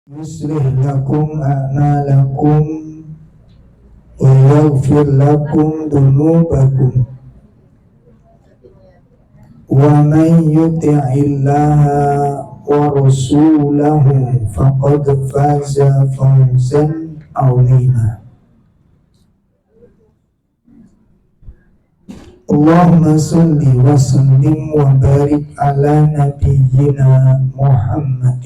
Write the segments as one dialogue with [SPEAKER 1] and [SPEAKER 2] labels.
[SPEAKER 1] يصلح لكم أعمالكم ويغفر لكم ذنوبكم ومن يطع الله ورسوله فقد فاز فوزا عظيما. اللهم صل وسلم وبارك على نبينا محمد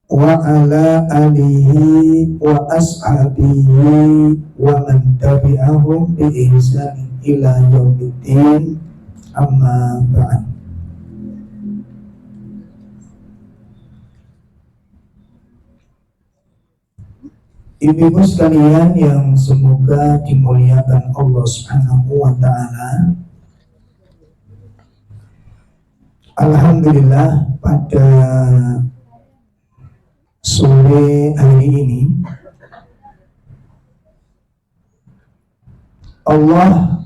[SPEAKER 1] wa ala alihi wa ashabihi wa man tabi'ahum bi ihsan ila yaumiddin, amma ba'd. Ibu-ibu sekalian yang semoga dimuliakan Allah Subhanahu wa ta'ala, alhamdulillah pada sore hari ini Allah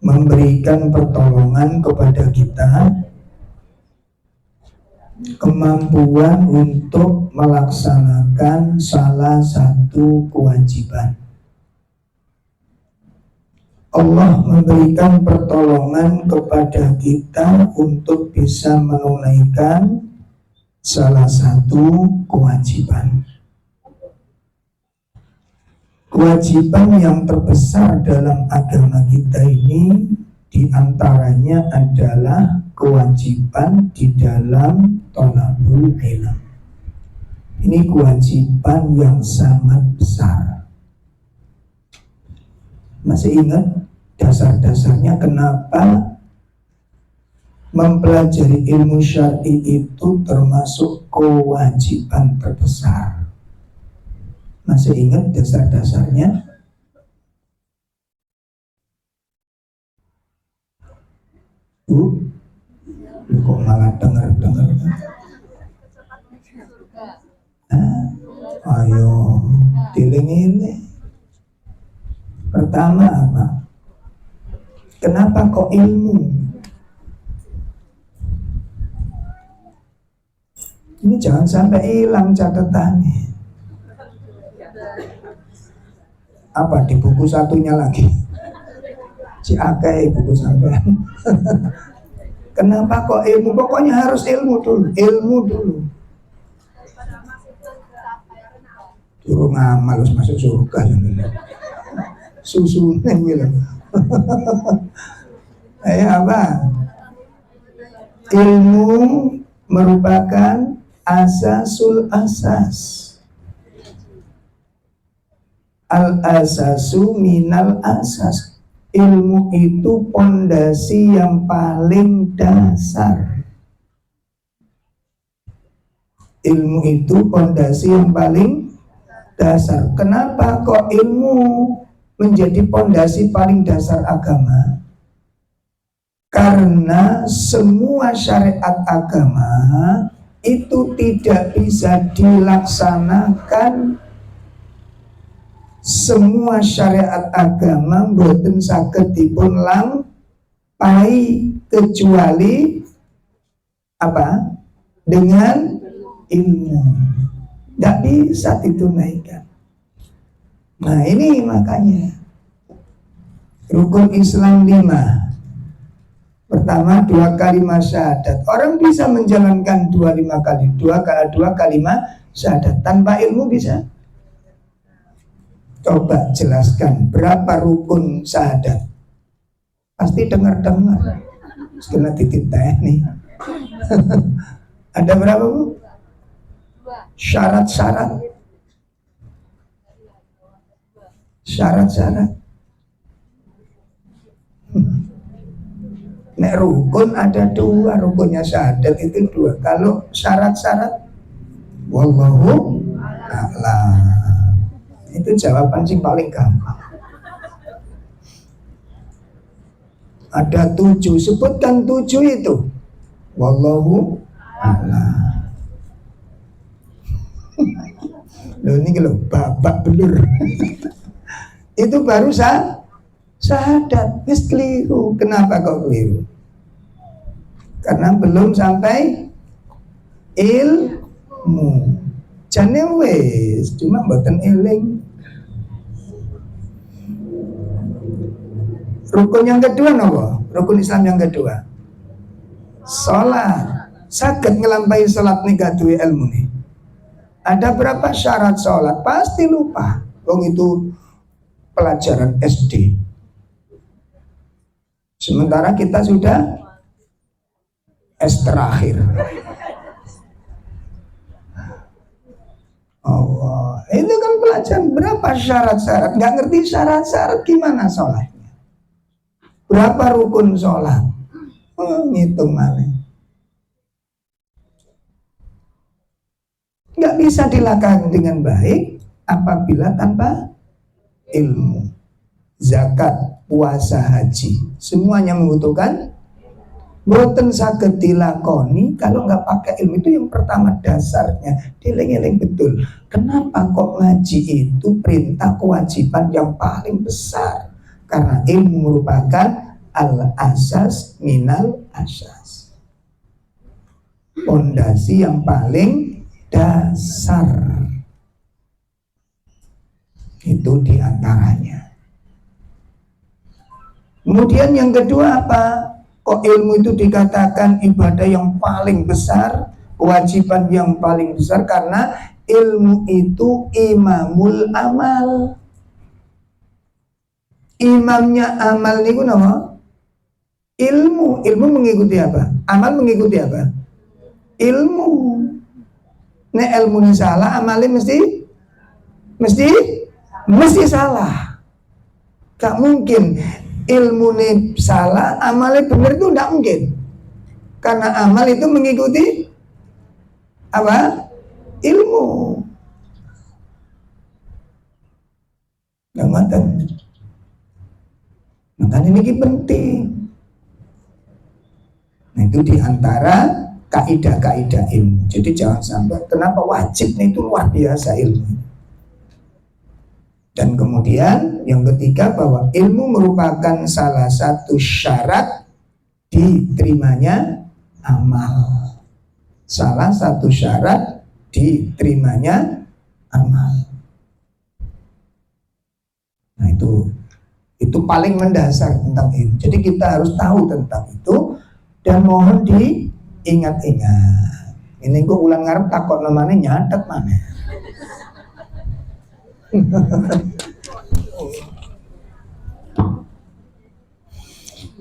[SPEAKER 1] memberikan pertolongan kepada kita, kemampuan untuk melaksanakan salah satu kewajiban. Allah memberikan pertolongan kepada kita untuk bisa menunaikan salah satu kewajiban. Kewajiban yang terbesar dalam agama kita ini diantaranya adalah kewajiban di dalam thalabul ilm. Ini kewajiban yang sangat besar. Masih ingat dasar-dasarnya kenapa mempelajari ilmu syar'i itu termasuk kewajiban terbesar? Masih ingat dasar-dasarnya? Bu, kok malah dengar-dengar? Ayo, dileng-ileng. Pertama apa? Kenapa kok ilmu? Ini jangan sampai hilang catatannya. Apa di buku satunya lagi? Si Akai buku sampean. Kenapa kok ilmu? Pokoknya harus ilmu dulu. Ilmu dulu. Suruh ngamal harus masuk surga. Susunya bilang. Apa? Ilmu merupakan asasul asas. Al-asasu minal asas. Ilmu itu pondasi yang paling dasar. Ilmu itu pondasi yang paling dasar. Kenapa kok ilmu menjadi pondasi paling dasar agama? Karena semua syariat agama itu tidak bisa dilaksanakan, semua syariat agama boten saged dipun lampahi kecuali apa? Dengan ilmu. Tidak bisa ditunaikan. Nah ini makanya rukun Islam 5. Pertama 2 kalimat syahadat. Orang bisa menjalankan 2 kalimat syahadat tanpa ilmu bisa. Coba jelaskan berapa rukun syahadat. Pasti dengar-dengar. Sekena titip teknik. Ada berapa Bu? Syarat-syarat. Syarat-syarat. Nek rukun ada 2, rukunnya syahadat itu 2. Kalau syarat-syarat, wallahu a'lam. Itu jawaban sing paling gampang. Ada 7, sebutkan 7 itu. Wallahu a'lam. Loh ini kalau babak belur. Itu baru syahadat. Wis keliru. Kenapa kok keliru? Karena belum sampai ilmu. Jane wis, cuma mboten eling. Rukun yang kedua napa? Rukun Islam yang kedua. Salat. Saged ngelampahi salat nika duwe ilmu nih. Ada berapa syarat salat? Pasti lupa. Wong itu pelajaran SD. Sementara kita sudah S terakhir. Allah, itu kan pelajaran berapa syarat-syarat? Nggak ngerti syarat-syarat gimana sholatnya? Berapa rukun sholat? Ngitung malah. Nggak bisa dilakukan dengan baik apabila tanpa ilmu. Zakat, puasa, haji, semuanya membutuhkan. Mboten saged dilakoni kalau nggak pakai ilmu. Itu yang pertama dasarnya. Dieling-eling betul. Kenapa kok ngaji itu perintah kewajiban yang paling besar? Karena ilmu merupakan al-asas minal asas. Pondasi yang paling dasar. Itu diantaranya. Kemudian yang kedua apa? Kok ilmu itu dikatakan ibadah yang paling besar, kewajiban yang paling besar? Karena ilmu itu imamul amal. Imamnya amal niku napa? Ilmu. Ilmu mengikuti apa? Amal mengikuti apa? Ilmu. Nek ilmu ini salah, amalnya mesti salah. Gak mungkin ilmu ini salah, amalnya benar, itu tidak mungkin. Karena amal itu mengikuti apa? Ilmu. Gak ngoten. Makanya ini penting. Nah, itu diantara kaidah-kaidah ilmu. Jadi jangan sampai, kenapa wajibnya itu luar biasa ilmu. Dan kemudian yang ketiga bahwa ilmu merupakan salah satu syarat diterimanya amal. Salah satu syarat diterimanya amal. Nah itu paling mendasar tentang ilmu. Jadi kita harus tahu tentang itu dan mohon diingat-ingat. Ini kok ulang ngarep takut namanya nyatet mana.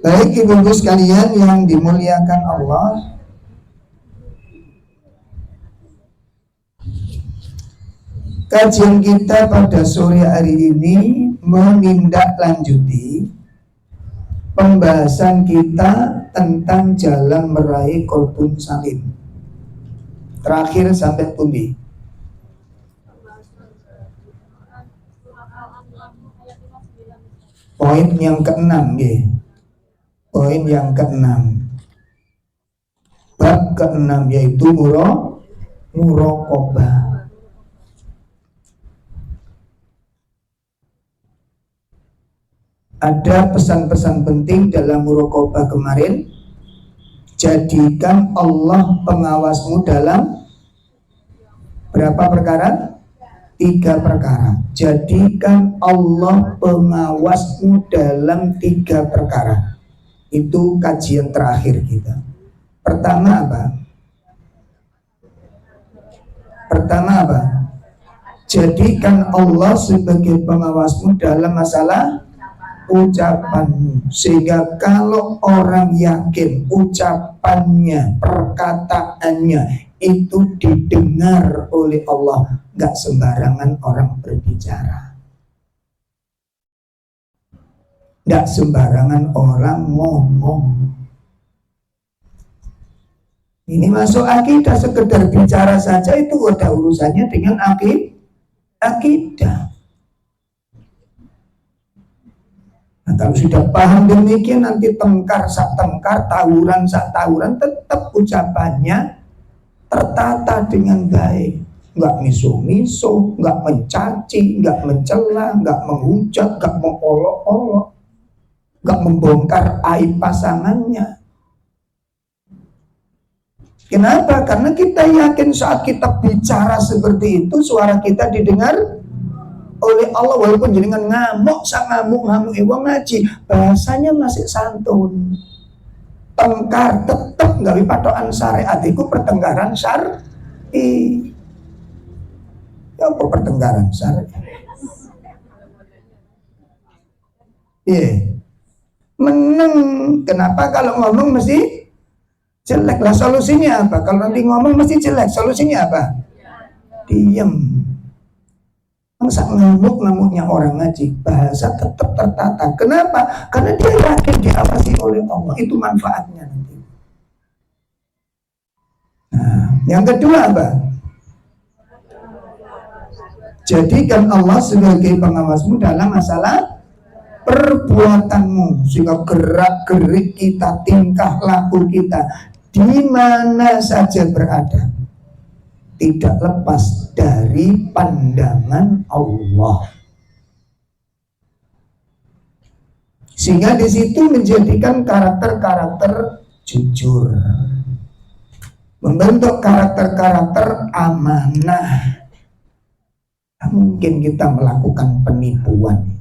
[SPEAKER 1] Baik ibu-ibu sekalian yang dimuliakan Allah, kajian kita pada sore hari ini menindaklanjuti pembahasan kita tentang jalan meraih qalbun salim. Terakhir sampai pundi? Poin yang ke-6 ya. Poin yang ke-6. Bab ke-6 yaitu muraqabah. Ada pesan-pesan penting dalam muraqabah kemarin. Jadikan Allah pengawasmu dalam berapa perkara? 3 perkara. Jadikan Allah pengawasmu dalam 3 perkara. Itu kajian terakhir kita. Pertama apa? Jadikan Allah sebagai pengawasmu dalam masalah ucapanmu. Sehingga kalau orang yakin ucapannya, perkataannya itu didengar oleh Allah, gak sembarangan orang berbicara, gak sembarangan orang ngomong. Ini masuk akidah, sekedar bicara saja itu ada urusannya dengan akidah. Nah, kalau sudah paham demikian, nanti tengkar sak tengkar, tawuran sak tawuran, tetap ucapannya tertata dengan baik, nggak miso-miso, nggak mencaci, nggak mencela, nggak menghujat, nggak mengolok-olok, nggak membongkar aib pasangannya. Kenapa? Karena kita yakin saat kita bicara seperti itu, suara kita didengar oleh Allah. Walaupun jenengan ngamuk, ngamuk wong ngaji, bahasanya masih santun. Tengkar tetep gawe patokan syariat iku pertengkaran syar'i. Ya apa pertengkaran syar'i? Iya. Meneng. Kenapa kalau ngomong mesti jelek? Lah solusinya apa? Kalau nanti ngomong mesti jelek, solusinya apa? Diam. Masa ngamuknya orang ngaji, bahasa tetap tertata. Kenapa? Karena dia yakin diawasi oleh Allah. Itu manfaatnya nanti. Nah, yang kedua apa? Jadikan Allah sebagai pengawasmu dalam masalah perbuatanmu, sehingga gerak-gerik kita, tingkah laku kita di mana saja berada tidak lepas dari pandangan Allah. Sehingga di situ menjadikan karakter-karakter jujur, membentuk karakter-karakter amanah. Mungkin kita melakukan penipuan.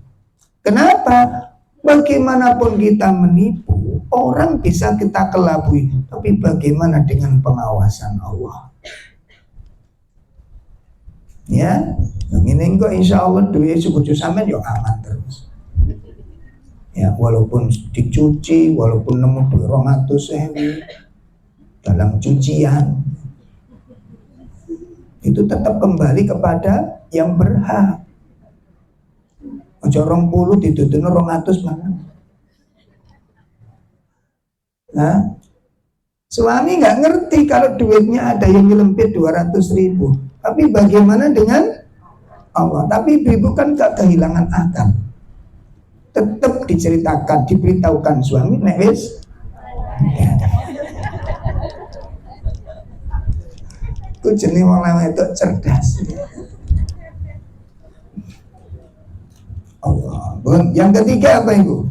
[SPEAKER 1] Kenapa? Bagaimanapun kita menipu, orang bisa kita kelabui, tapi bagaimana dengan pengawasan Allah? Ya, ini kok insya Allah duit suku sampean yo aman terus. Ya, walaupun dicuci, walaupun nemu duit 200.000 dalam cucian, itu tetap kembali kepada yang berhak. Ojo 20 dituduhno 200 mana? Nah, suami nggak ngerti kalau duitnya ada yang nyelempit 200.000. Tapi bagaimana dengan Allah? Tapi ibu kan gak kehilangan akal. Tetap diceritakan, diberitahukan suami, nek wis. Ku jenenge wong lanang itu cerdas. Allah. Yang ketiga apa Ibu?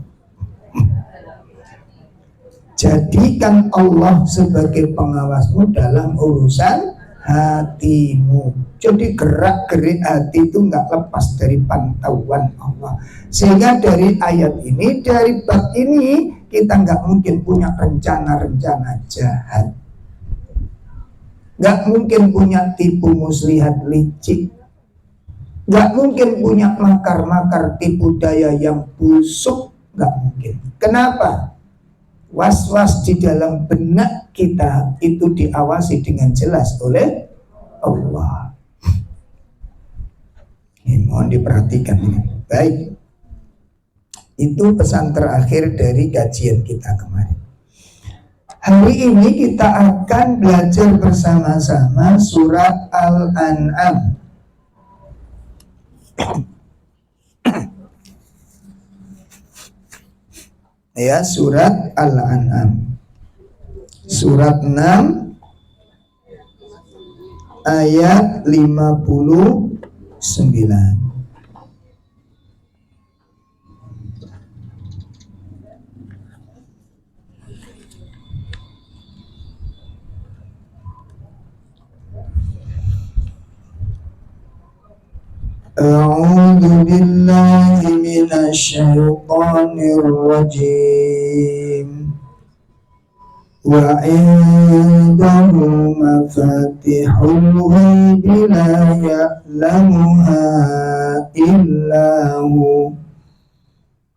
[SPEAKER 1] Jadikan Allah sebagai pengawasmu dalam urusan hatimu. Jadi gerak-gerik hati itu nggak lepas dari pantauan Allah. Sehingga dari ayat ini, dari bab ini, kita nggak mungkin punya rencana-rencana jahat, nggak mungkin punya tipu muslihat licik, nggak mungkin punya makar-makar tipu daya yang busuk, nggak mungkin. Kenapa? Was-was di dalam benak kita itu diawasi dengan jelas oleh Allah. Ini mohon diperhatikan ini. Baik. Itu pesan terakhir dari kajian kita kemarin. Hari ini kita akan belajar bersama-sama surat Al-An'am. Ya, surat Al-An'am. Surat 6 ayat 59. A'udzu billahi minasy syaithanir rajim. Wa indahu mafatihul ghaibi la ya'lamuha illa hu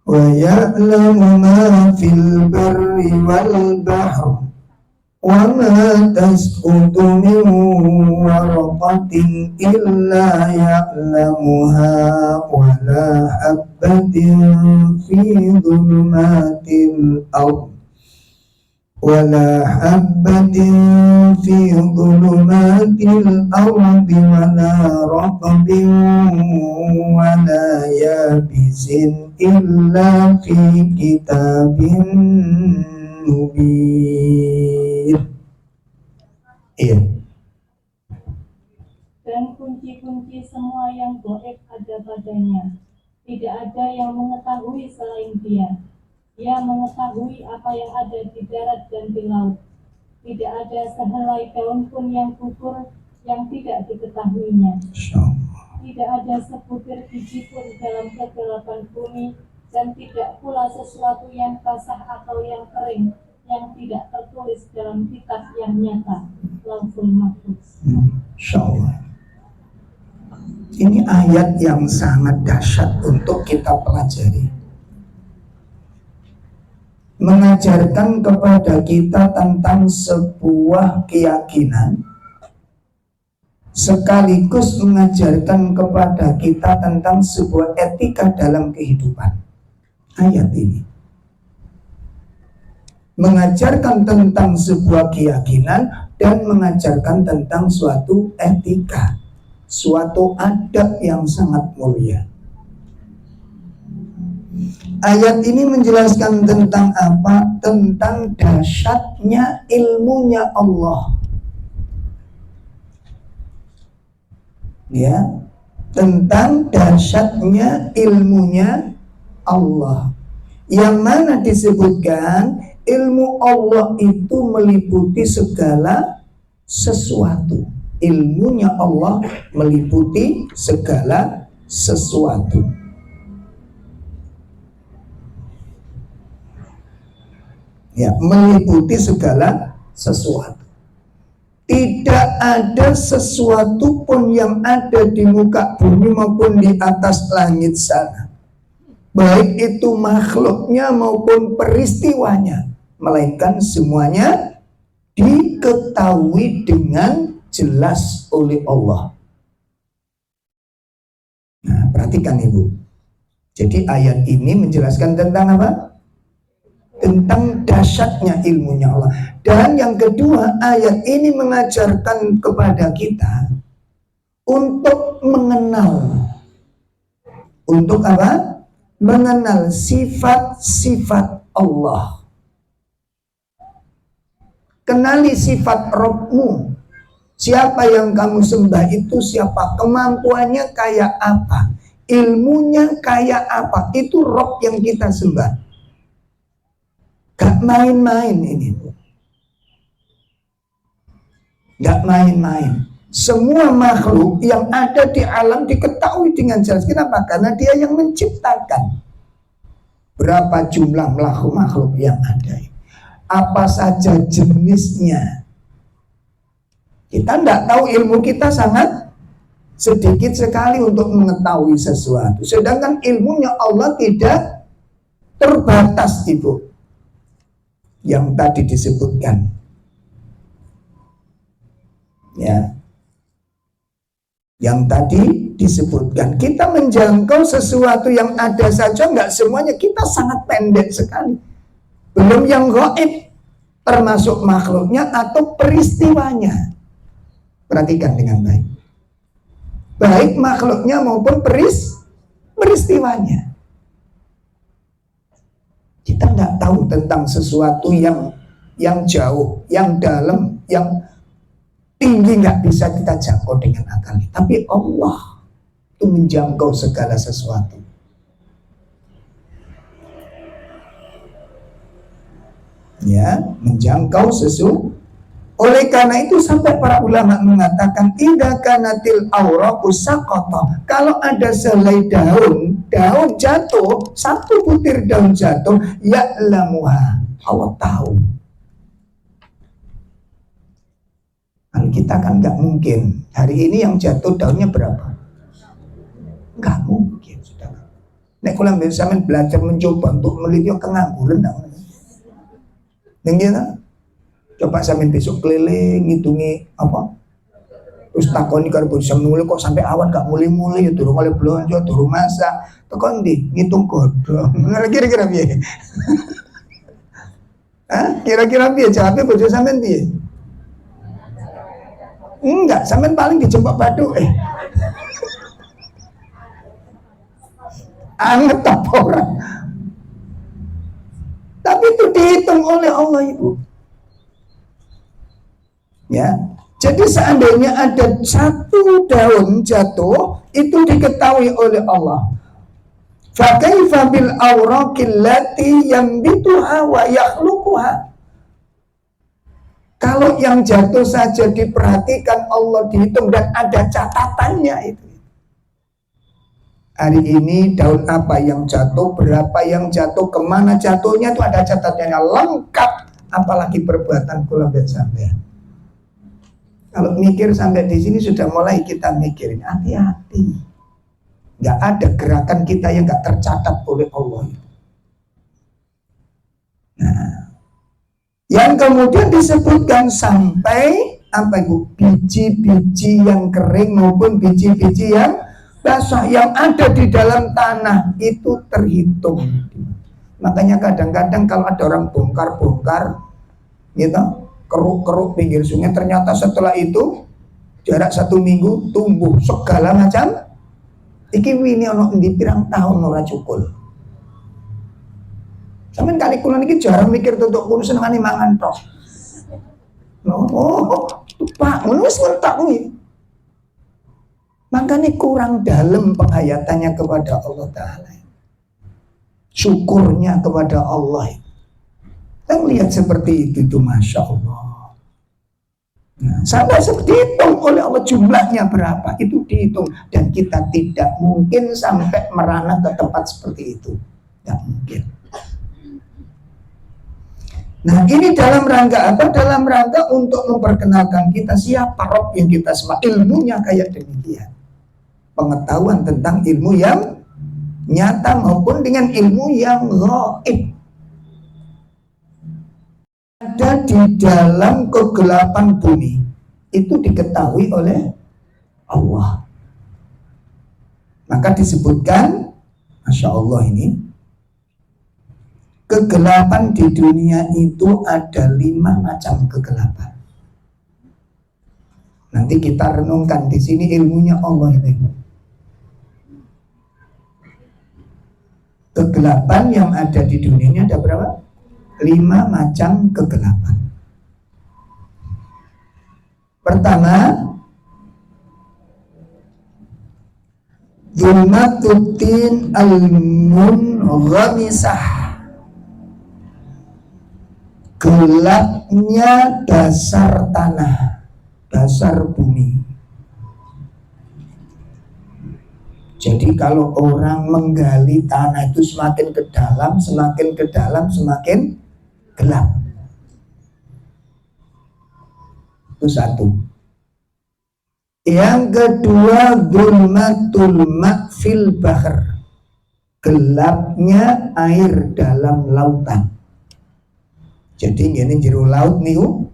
[SPEAKER 1] wa ya'lamu ma fil barri wal bahri wa ma tasqutu min waraqatin illa ya'lamuha wa la habbatin fi dhulumatil ardh wa la habbatin fi dhulumatil ardi wa la raqabin wa la yabisin illa fi kitabin mubin. Iya.
[SPEAKER 2] Dan kunci-kunci semua yang gaib ada padanya. Tidak ada yang mengetahui selain Dia. Dia mengetahui apa yang ada di darat dan di laut. Tidak ada sehelai daun pun yang gugur yang tidak diketahuinya. Tidak ada sebutir biji pun dalam kegelapan bumi, dan tidak pula sesuatu yang basah atau yang kering yang tidak tertulis dalam kitab yang nyata, Lauhul Mahfuz.
[SPEAKER 1] Insyaallah. Ini ayat yang sangat dahsyat untuk kita pelajari. Mengajarkan kepada kita tentang sebuah keyakinan, sekaligus mengajarkan kepada kita tentang sebuah etika dalam kehidupan. Ayat ini mengajarkan tentang sebuah keyakinan dan mengajarkan tentang suatu etika, suatu adab yang sangat mulia. Ayat ini menjelaskan tentang apa? Tentang dahsyatnya ilmunya Allah. Ya, tentang dahsyatnya ilmunya Allah. Yang mana disebutkan ilmu Allah itu meliputi segala sesuatu. Ilmunya Allah meliputi segala sesuatu. Ya, meliputi segala sesuatu. Tidak ada sesuatu pun yang ada di muka bumi maupun di atas langit sana, baik itu makhluknya maupun peristiwanya, melainkan semuanya diketahui dengan jelas oleh Allah. Nah, perhatikan Ibu. Jadi ayat ini menjelaskan tentang apa? Tentang dahsyatnya ilmunya Allah. Dan yang kedua, ayat ini mengajarkan kepada kita untuk mengenal. Untuk apa? Mengenal sifat-sifat Allah. Kenali sifat Rabbmu. Siapa yang kamu sembah itu siapa? Kemampuannya kayak apa? Ilmunya kayak apa? Itu Rabb yang kita sembah. Gak main-main ini, Bu. Gak main-main. Semua makhluk yang ada di alam diketahui dengan jelas. Kenapa? Karena dia yang menciptakan. Berapa jumlah makhluk yang ada? Apa saja jenisnya? Kita tidak tahu, ilmu kita sangat sedikit sekali untuk mengetahui sesuatu. Sedangkan ilmunya Allah tidak terbatas, Ibu. Yang tadi disebutkan, ya, yang tadi disebutkan, kita menjangkau sesuatu yang ada saja nggak semuanya, kita sangat pendek sekali. Belum yang gaib, termasuk makhluknya atau peristiwanya. Perhatikan dengan baik, baik makhluknya maupun peristiwanya. Kita nggak tahu tentang sesuatu yang jauh, yang dalam, yang tinggi, nggak bisa kita jangkau dengan akal. Tapi Allah itu menjangkau segala sesuatu. Ya, menjangkau sesuatu. Oleh karena itu sampai para ulama mengatakan idza kanatil awraqu saqata. Kalau ada selai daun jatuh, satu butir daun jatuh, ya'lamuha. Allah tahu. Kalau kita kan nggak mungkin. Hari ini yang jatuh daunnya berapa? Nggak mungkin, Saudara. Nek kula sampeyan belajar mencoba untuk melihat kengangguran ndak. Dengar? Coba sampai besok keliling ngitungi apa? Terus takoni karo bocah mulai kok sampai awan gak mulai-mulai ya durung oleh blonjo, durung masak. Tekon ndi ngitung godhong. Kira-kira piye? Hah? Kira-kira piye jawabe bocah sampean piye? Enggak, sampean paling dijemput batu anget apa ora? Tapi itu dihitung oleh Allah, Ibu. Ya, jadi seandainya ada satu daun jatuh, itu diketahui oleh Allah. Fakaifa bil awraqil lati yambituha wa yakhluquha. Kalau yang jatuh saja diperhatikan Allah, dihitung dan ada catatannya itu. Hari ini daun apa yang jatuh, berapa yang jatuh, kemana jatuhnya itu ada catatannya lengkap. Apalagi perbuatan kula sampai. Kalau mikir sampai di sini sudah mulai kita mikirin, hati-hati. Gak ada gerakan kita yang gak tercatat oleh Allah. Nah, yang kemudian disebutkan sampai apa itu? Biji-biji yang kering maupun biji-biji yang basah yang ada di dalam tanah itu terhitung. Makanya kadang-kadang kalau ada orang bongkar-bongkar gitu, keruk-keruk pinggir sungai, ternyata setelah itu jarak 1 minggu tumbuh segala macam iki wini ono di pirang tahun ora cukul. Sampeyan kali kula niki jarang mikir untuk kulo senengane mangan tok. Pak, ngono wis mentak kuwi. Makanya kurang dalam penghayatannya kepada Allah Ta'ala, syukurnya kepada Allah. Kita melihat seperti itu Masya Allah. Nah, sampai dihitung oleh Allah jumlahnya berapa, itu dihitung. Dan kita tidak mungkin sampai merana ke tempat seperti itu. Tidak mungkin. Nah, ini dalam rangka apa? Dalam rangka untuk memperkenalkan kita siapa Rob yang kita sembah. Ilmunya kayak demikian. Pengetahuan tentang ilmu yang nyata maupun dengan ilmu yang gaib. Ada di dalam kegelapan bumi itu diketahui oleh Allah. Maka disebutkan, Masya Allah ini, kegelapan di dunia itu ada 5 macam kegelapan. Nanti kita renungkan di sini ilmunya Allah ini. Kegelapan yang ada di dunia ini ada berapa? 5 macam kegelapan. Pertama, Zulmatuddin al-munghamisah, gelapnya dasar tanah, dasar bumi. Jadi kalau orang menggali tanah itu semakin ke dalam, semakin ke dalam, semakin gelap. Itu satu. Yang kedua, dzulmatul ma' fil bahr, gelapnya air dalam lautan. Jadi ini jero laut niku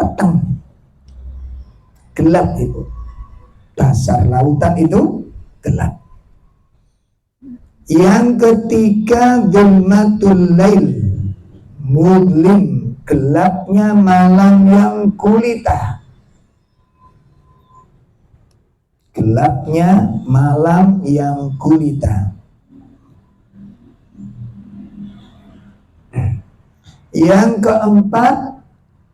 [SPEAKER 1] peteng. Gelap itu. Dasar lautan itu gelap. Yang ketiga, dzulmatul lail mudlim, gelapnya malam yang gulita. Gelapnya malam yang gulita. Yang keempat,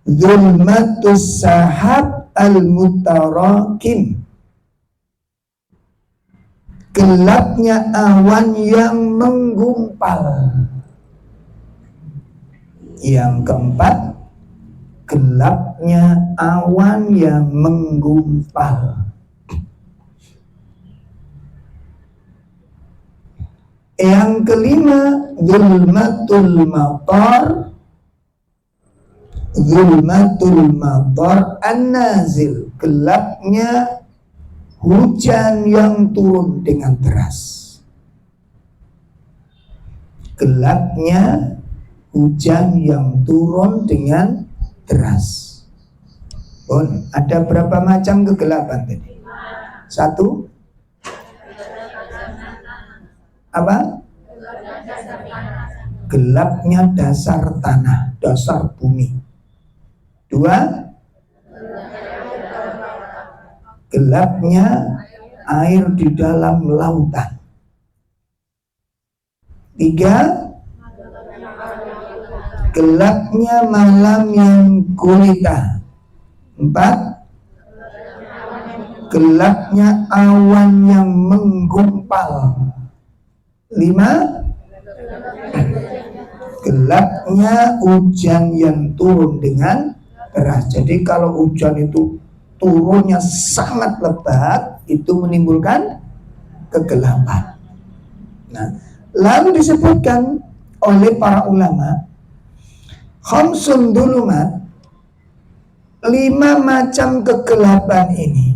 [SPEAKER 1] dzulmatus sahab al-mutarakim, gelapnya awan yang menggumpal. Yang keempat, gelapnya awan yang menggumpal. Yang kelima, zulmatul matar, zulmatul matar an-nazil, gelapnya hujan yang turun dengan deras. Gelapnya hujan yang turun dengan deras. Ada berapa macam kegelapan tadi? 1. Apa? Gelapnya dasar tanah, dasar bumi. 2. Gelapnya air di dalam lautan. 3. Gelapnya malam yang gulita. 4. Gelapnya awan yang menggumpal. 5. Gelapnya hujan yang turun dengan deras. Jadi kalau hujan itu turunnya sangat lebat, itu menimbulkan kegelapan. Nah, lalu disebutkan oleh para ulama, khamsun dulumat, 5 macam kegelapan ini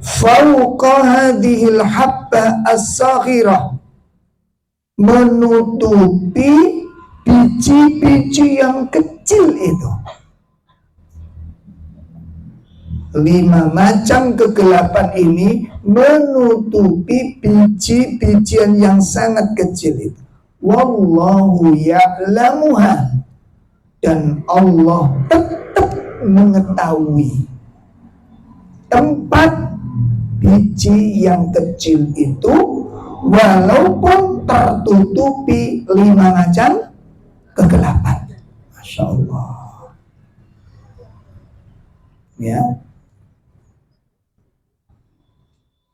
[SPEAKER 1] fauqa hadhil habba as-saghirah, menutupi biji-biji yang kecil itu. 5 macam kegelapan ini menutupi biji-bijian yang sangat kecil itu. Wallahu ya'lamuha, dan Allah tetap mengetahui tempat biji yang kecil itu, walaupun tertutupi 5 macam kegelapan. Masya Allah. Ya,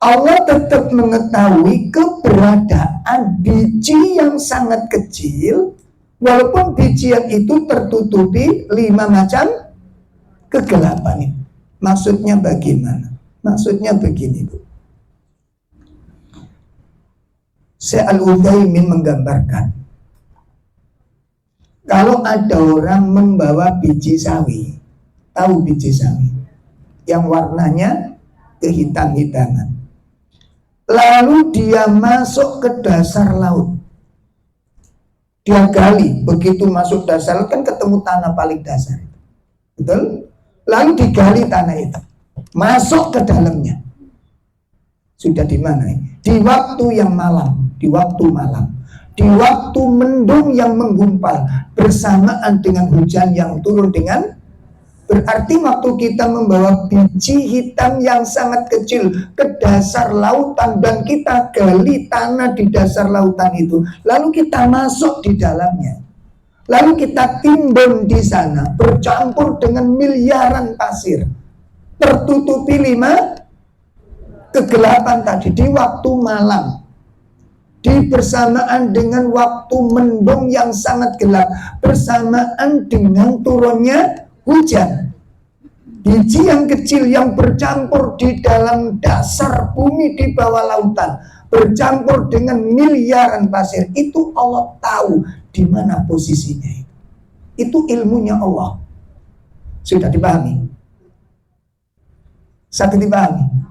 [SPEAKER 1] Allah tetap mengetahui keberadaan biji yang sangat kecil, walaupun biji yang itu tertutupi 5 macam kegelapan. Maksudnya bagaimana? Maksudnya begini, Bu. Syekh Al-Utsaimin menggambarkan, kalau ada orang membawa biji sawi, tahu biji sawi yang warnanya kehitam-hitaman, lalu dia masuk ke dasar laut, dia gali, begitu masuk dasar kan ketemu tanah paling dasar, betul? Lalu digali tanah itu, masuk ke dalamnya. Sudah di mana? Di waktu yang malam, di waktu malam, di waktu mendung yang menggumpal bersamaan dengan hujan yang turun dengan. Berarti waktu kita membawa biji hitam yang sangat kecil ke dasar lautan dan kita gali tanah di dasar lautan itu, lalu kita masuk di dalamnya, lalu kita timbun di sana bercampur dengan miliaran pasir, tertutupi 5 kegelapan tadi di waktu malam, di bersamaan dengan waktu mendung yang sangat gelap, bersamaan dengan turunnya hujan. Biji yang kecil yang bercampur di dalam dasar bumi di bawah lautan, bercampur dengan miliaran pasir, itu Allah tahu di mana posisinya. Itu ilmunya Allah. Sudah dipahami? Sakit dipahami?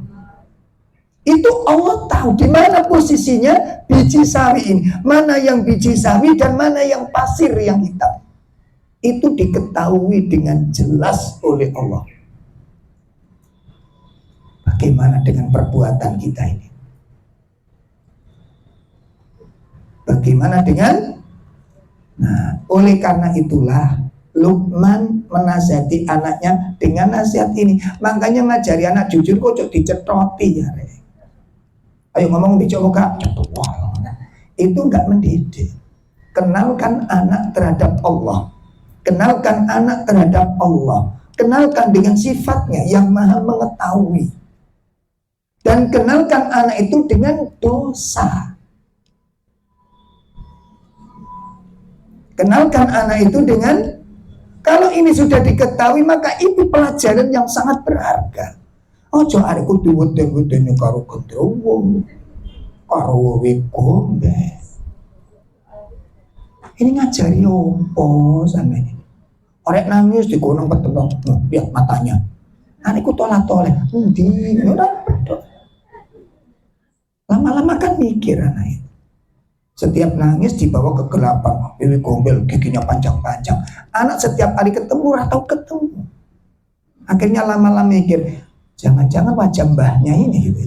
[SPEAKER 1] Itu Allah tahu di mana posisinya biji sawi ini, mana yang biji sawi dan mana yang pasir yang hitam. Itu diketahui dengan jelas oleh Allah. Bagaimana dengan perbuatan kita ini? Bagaimana dengan? Nah, oleh karena itulah Luqman menasihati anaknya dengan nasihat ini. Makanya ngajari anak jujur kok dicetoti ya. Ayo ngomong bicara kak, itu enggak mendidik. Kenalkan anak terhadap Allah. Kenalkan anak terhadap Allah. Kenalkan dengan sifatnya yang maha mengetahui. Dan kenalkan anak itu dengan dosa. Kenalkan anak itu dengan, kalau ini sudah diketahui, maka itu pelajaran yang sangat berharga. Ojo arek kudu weden-wedene karo gendrowo, karo wegombe. Ini ngajari opo sampeyan? Orek nangis di gunung peteng, lihat matanya. Anakku tolak-tolak, endi ora pedok. Lama-lama kan mikir anak itu. Setiap nangis dibawa ke kegelapan, pilih gombel, giginya panjang-panjang. Anak setiap kali ketemu atau ketemu. Akhirnya lama-lama mikir, jangan-jangan wajah mbahnya ini gitu.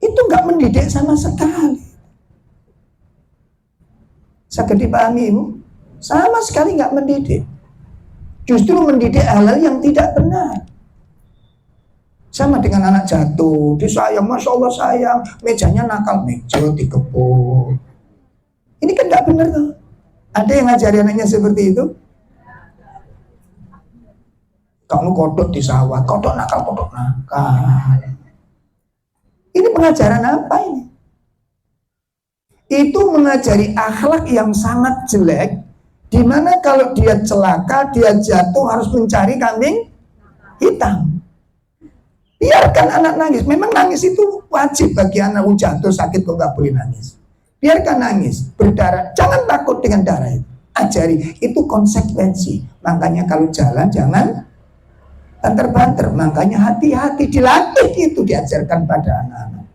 [SPEAKER 1] Itu nggak mendidik sama sekali. Sakit dipahami Ibu? Sama sekali nggak mendidik. Justru mendidik hal-hal yang tidak benar. Sama dengan anak jatuh, disayang, Masya Allah sayang, mejanya nakal, meja dikepuk. Ini kan nggak benar tuh. Ada yang ngajari anaknya seperti itu? Kamu kodok di sawah, kodok nakal, kodok nakal. Ini pengajaran apa ini? Itu mengajari akhlak yang sangat jelek Dimana kalau dia celaka, dia jatuh harus mencari kambing hitam. Biarkan anak nangis. Memang nangis itu wajib bagi anak. Jatuh sakit kok nggak boleh nangis. Biarkan nangis, berdarah. Jangan takut dengan darah itu. Ajari, itu konsekuensi. Makanya kalau jalan jangan banter-banter. Makanya hati-hati, dilatih itu, diajarkan pada anak-anak.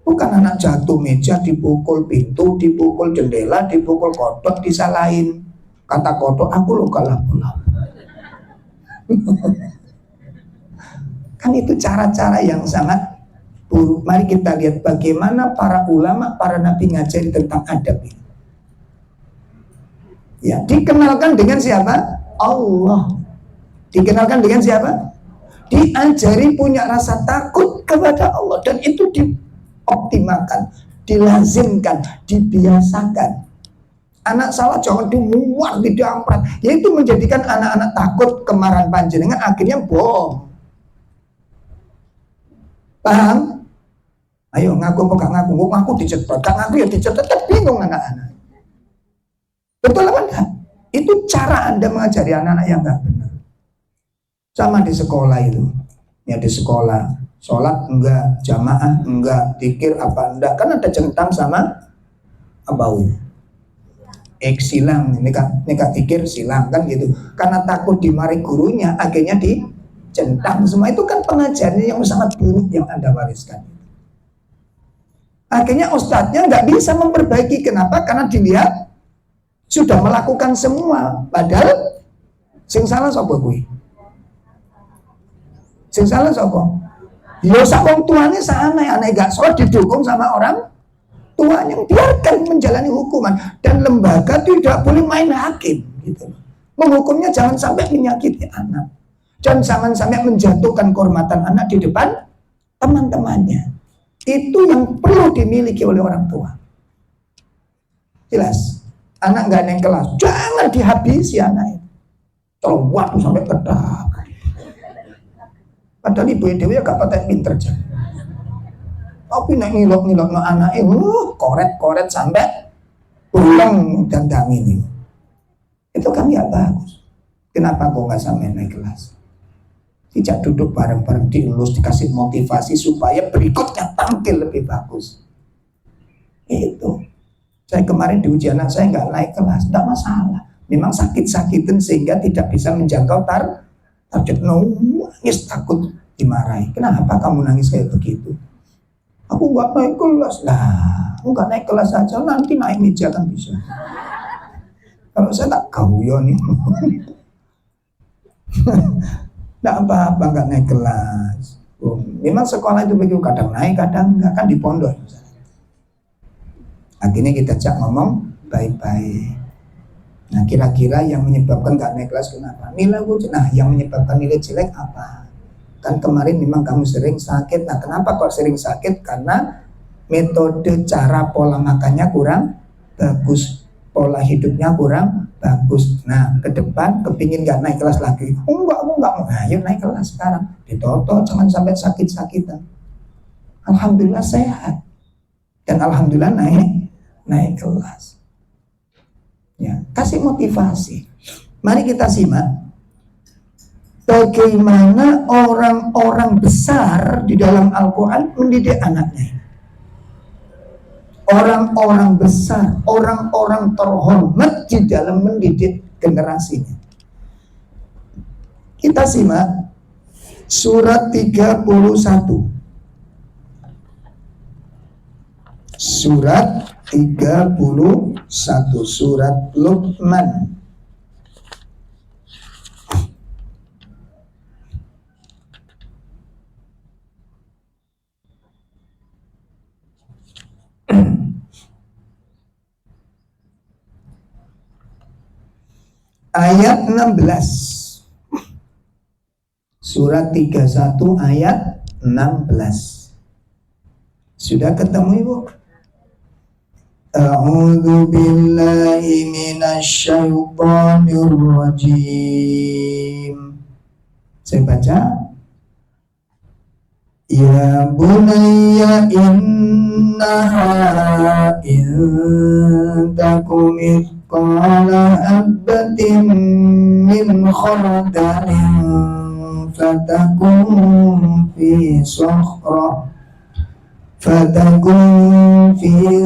[SPEAKER 1] Bukan anak jatuh meja, dipukul pintu, dipukul jendela, dipukul kodok, disalahin. Kata kodok, aku lo kalah pula. Kan itu cara-cara yang sangat buruk. Mari kita lihat bagaimana para ulama, para nabi ngajari tentang adab ini. Ya, dikenalkan dengan siapa? Allah. Dikenalkan dengan siapa? Diajari punya rasa takut kepada Allah. Dan itu dioptimalkan, dilazimkan, dibiasakan. Anak salah jangan dimuat, didamprat. Yaitu menjadikan anak-anak takut kemarahan panjenengan, akhirnya bohong. Paham? Ayo ngaku apa gak ngaku? Ngaku dicetot, gak ngaku ya dicetot. Kan bingung anak-anak. Betul apa enggak? Itu cara Anda mengajari anak-anak yang gak benar. Sama di sekolah itu. Ya di sekolah, sholat enggak, jamaah enggak, zikir apa enggak. Kan ada centang sama apa ini? Silang, ini kak zikir silang kan gitu. Karena takut dimarahi gurunya, akhirnya centang. Semua itu kan pengajaran yang sangat buruk yang Anda wariskan. Akhirnya ustadznya nggak bisa memperbaiki. Kenapa? Karena dilihat sudah melakukan semua. Padahal sing salah sapa kuwi? Sing salah sapa? Ya sak wong tuane sana, aneh gak sholat didukung sama orang tuanya. Biarkan menjalani hukuman. Dan lembaga tidak boleh main hakim gitu. Menghukumnya jangan sampai menyakiti anak. Dan jangan sampai menjatuhkan kehormatan anak di depan teman-temannya. Itu yang perlu dimiliki oleh orang tua. Jelas. Anak gak naik kelas, jangan dihabisi anak itu. Tolong waktu sampai kedak. Padahal ibu dewi ya gak patah pinter aja. Tapi nak ngilok-ngilok no anak itu, koret-koret sampai pulang dan ini. Itu kan ya bagus. Kenapa kok gak sampai naik kelas? Tidak duduk bareng-bareng, dielus, dikasih motivasi supaya berikutnya tampil lebih bagus. Itu. Saya kemarin diuji anak saya nggak naik kelas, tidak masalah. Memang sakit-sakitan sehingga tidak bisa menjangkau target. Nangis takut dimarahi. Kenapa kamu nangis kayak begitu? Aku nggak naik kelas lah. Aku nggak naik kelas aja, nanti naik meja kan bisa. Kalau saya tak kau ya nih. Tidak apa-apa nggak naik kelas. Memang sekolah itu begitu, kadang naik, kadang enggak, kan di pondok. Akhirnya kita cak ngomong baik-baik. Nah kira-kira yang menyebabkan gak naik kelas kenapa? Nilai ujian. Nah yang menyebabkan nilai jelek apa? Kan kemarin memang kamu sering sakit. Nah kenapa kok sering sakit? Karena metode cara pola makannya kurang bagus, pola hidupnya kurang bagus. Nah ke depan kepingin gak naik kelas lagi. Enggak mau. Ayo naik kelas sekarang. Ditoto jangan sampai sakit-sakitan. Alhamdulillah sehat. Dan alhamdulillah naik kelas. Ya, kasih motivasi. Mari kita simak bagaimana orang-orang besar di dalam Al-Quran mendidik anaknya. Orang-orang besar, orang-orang terhormat di dalam mendidik generasinya. Kita simak surat 31. Surat 31, surat Luqman. Ayat 16. Surat 31 ayat 16. Sudah ketemu Ibu? A'udzu billahi minasy syaithanir rajim. Saya baca. Ya bunayya innaha in takum mithqala habatin min khardalin fatakun fi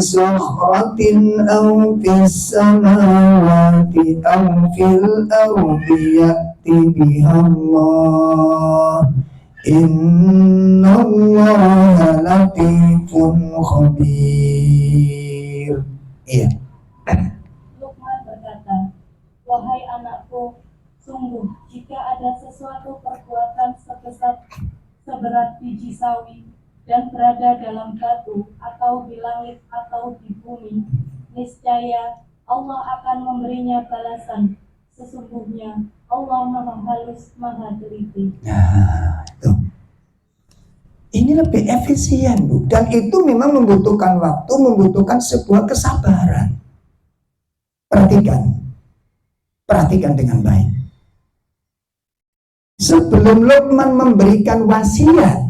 [SPEAKER 1] sakhratin aw fis samawati aw fil ardi ya'ti biha Allah innallaha latifun khabir. Iya.
[SPEAKER 2] Luqman berkata, wahai anakku, sungguh jika ada sesuatu perbuatan seberat biji sawi dan berada dalam batu atau di langit atau di bumi, niscaya Allah akan memberinya balasan. Sesungguhnya Allah Maha Halus, Maha Teliti.
[SPEAKER 1] Nah, itu. Ini lebih efisien, Bu. Dan itu memang membutuhkan waktu, membutuhkan sebuah kesabaran. Perhatikan dengan baik. Sebelum Luqman memberikan wasiat,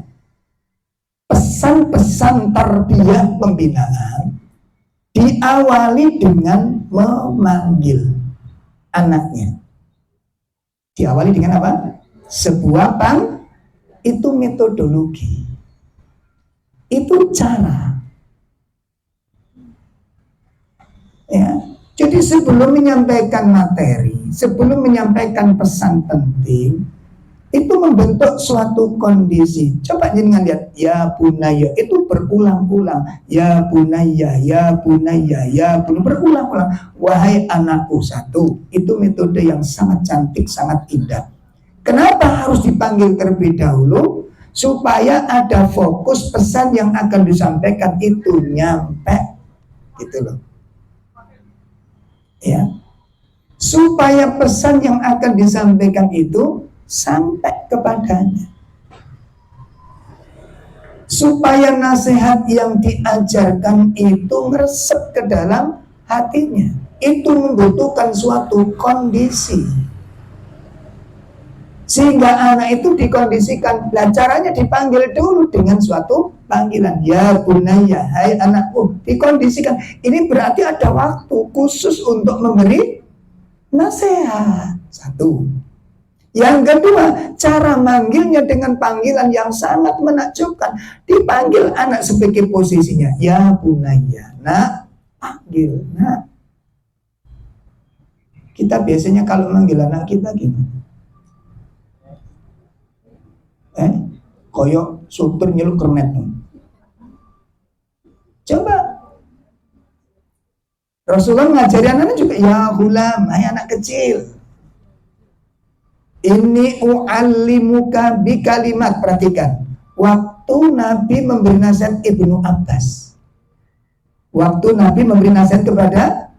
[SPEAKER 1] pesan-pesan tarbiyah pembinaan diawali dengan memanggil anaknya. Diawali dengan apa? Sebuah itu metodologi. Itu cara. Ya. Jadi sebelum menyampaikan materi, sebelum menyampaikan pesan penting, itu membentuk suatu kondisi. Coba jangan lihat, ya bunaya, itu berulang-ulang. Ya bunaya, ya bunaya, ya bunaya, berulang-ulang. Wahai anakku, satu. Itu metode yang sangat cantik, sangat indah. Kenapa harus dipanggil terlebih dahulu? Supaya ada fokus pesan yang akan disampaikan itu nyampe. Gitu loh. Ya. Supaya pesan yang akan disampaikan itu sampai kepadanya, supaya nasihat yang diajarkan itu meresep ke dalam hatinya. Itu membutuhkan suatu kondisi, sehingga anak itu dikondisikan. Dan caranya dipanggil dulu dengan suatu panggilan, ya bunaya, hai anakku, dikondisikan. Ini berarti ada waktu khusus untuk memberi nasihat. Satu. Yang kedua, cara manggilnya dengan panggilan yang sangat menakjubkan. Dipanggil anak sebagai posisinya, ya bunaya, nak, panggil, nak. Kita biasanya kalau manggil anak kita gini. Koyok supir nyeluk kernet. Coba. Rasulullah ngajari anak juga, ya hulam, hai anak kecil. Ini u'allimuka bi kalimat. Perhatikan. Waktu Nabi memberi nasihat Ibnu Abbas. Waktu Nabi memberi nasihat kepada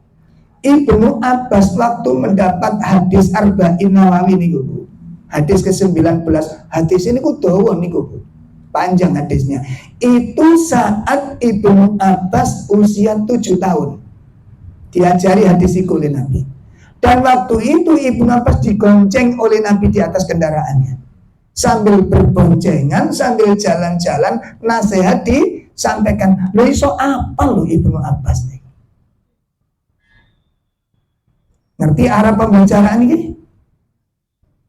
[SPEAKER 1] Ibnu Abbas waktu mendapat hadis Arba'in Nawawi niku. Hadis ke-19. Hadis ini ku dawa niku. Panjang hadisnya. Itu saat Ibnu Abbas usia 7 tahun. Diajari hadis itu oleh Nabi. Dan waktu itu Ibnu Abbas digonceng oleh Nabi di atas kendaraannya. Sambil berboncengan, sambil jalan-jalan, nasihat disampaikan. Loh iso apa loh Ibnu Abbas nih? Ngerti arah pembicaraan ini?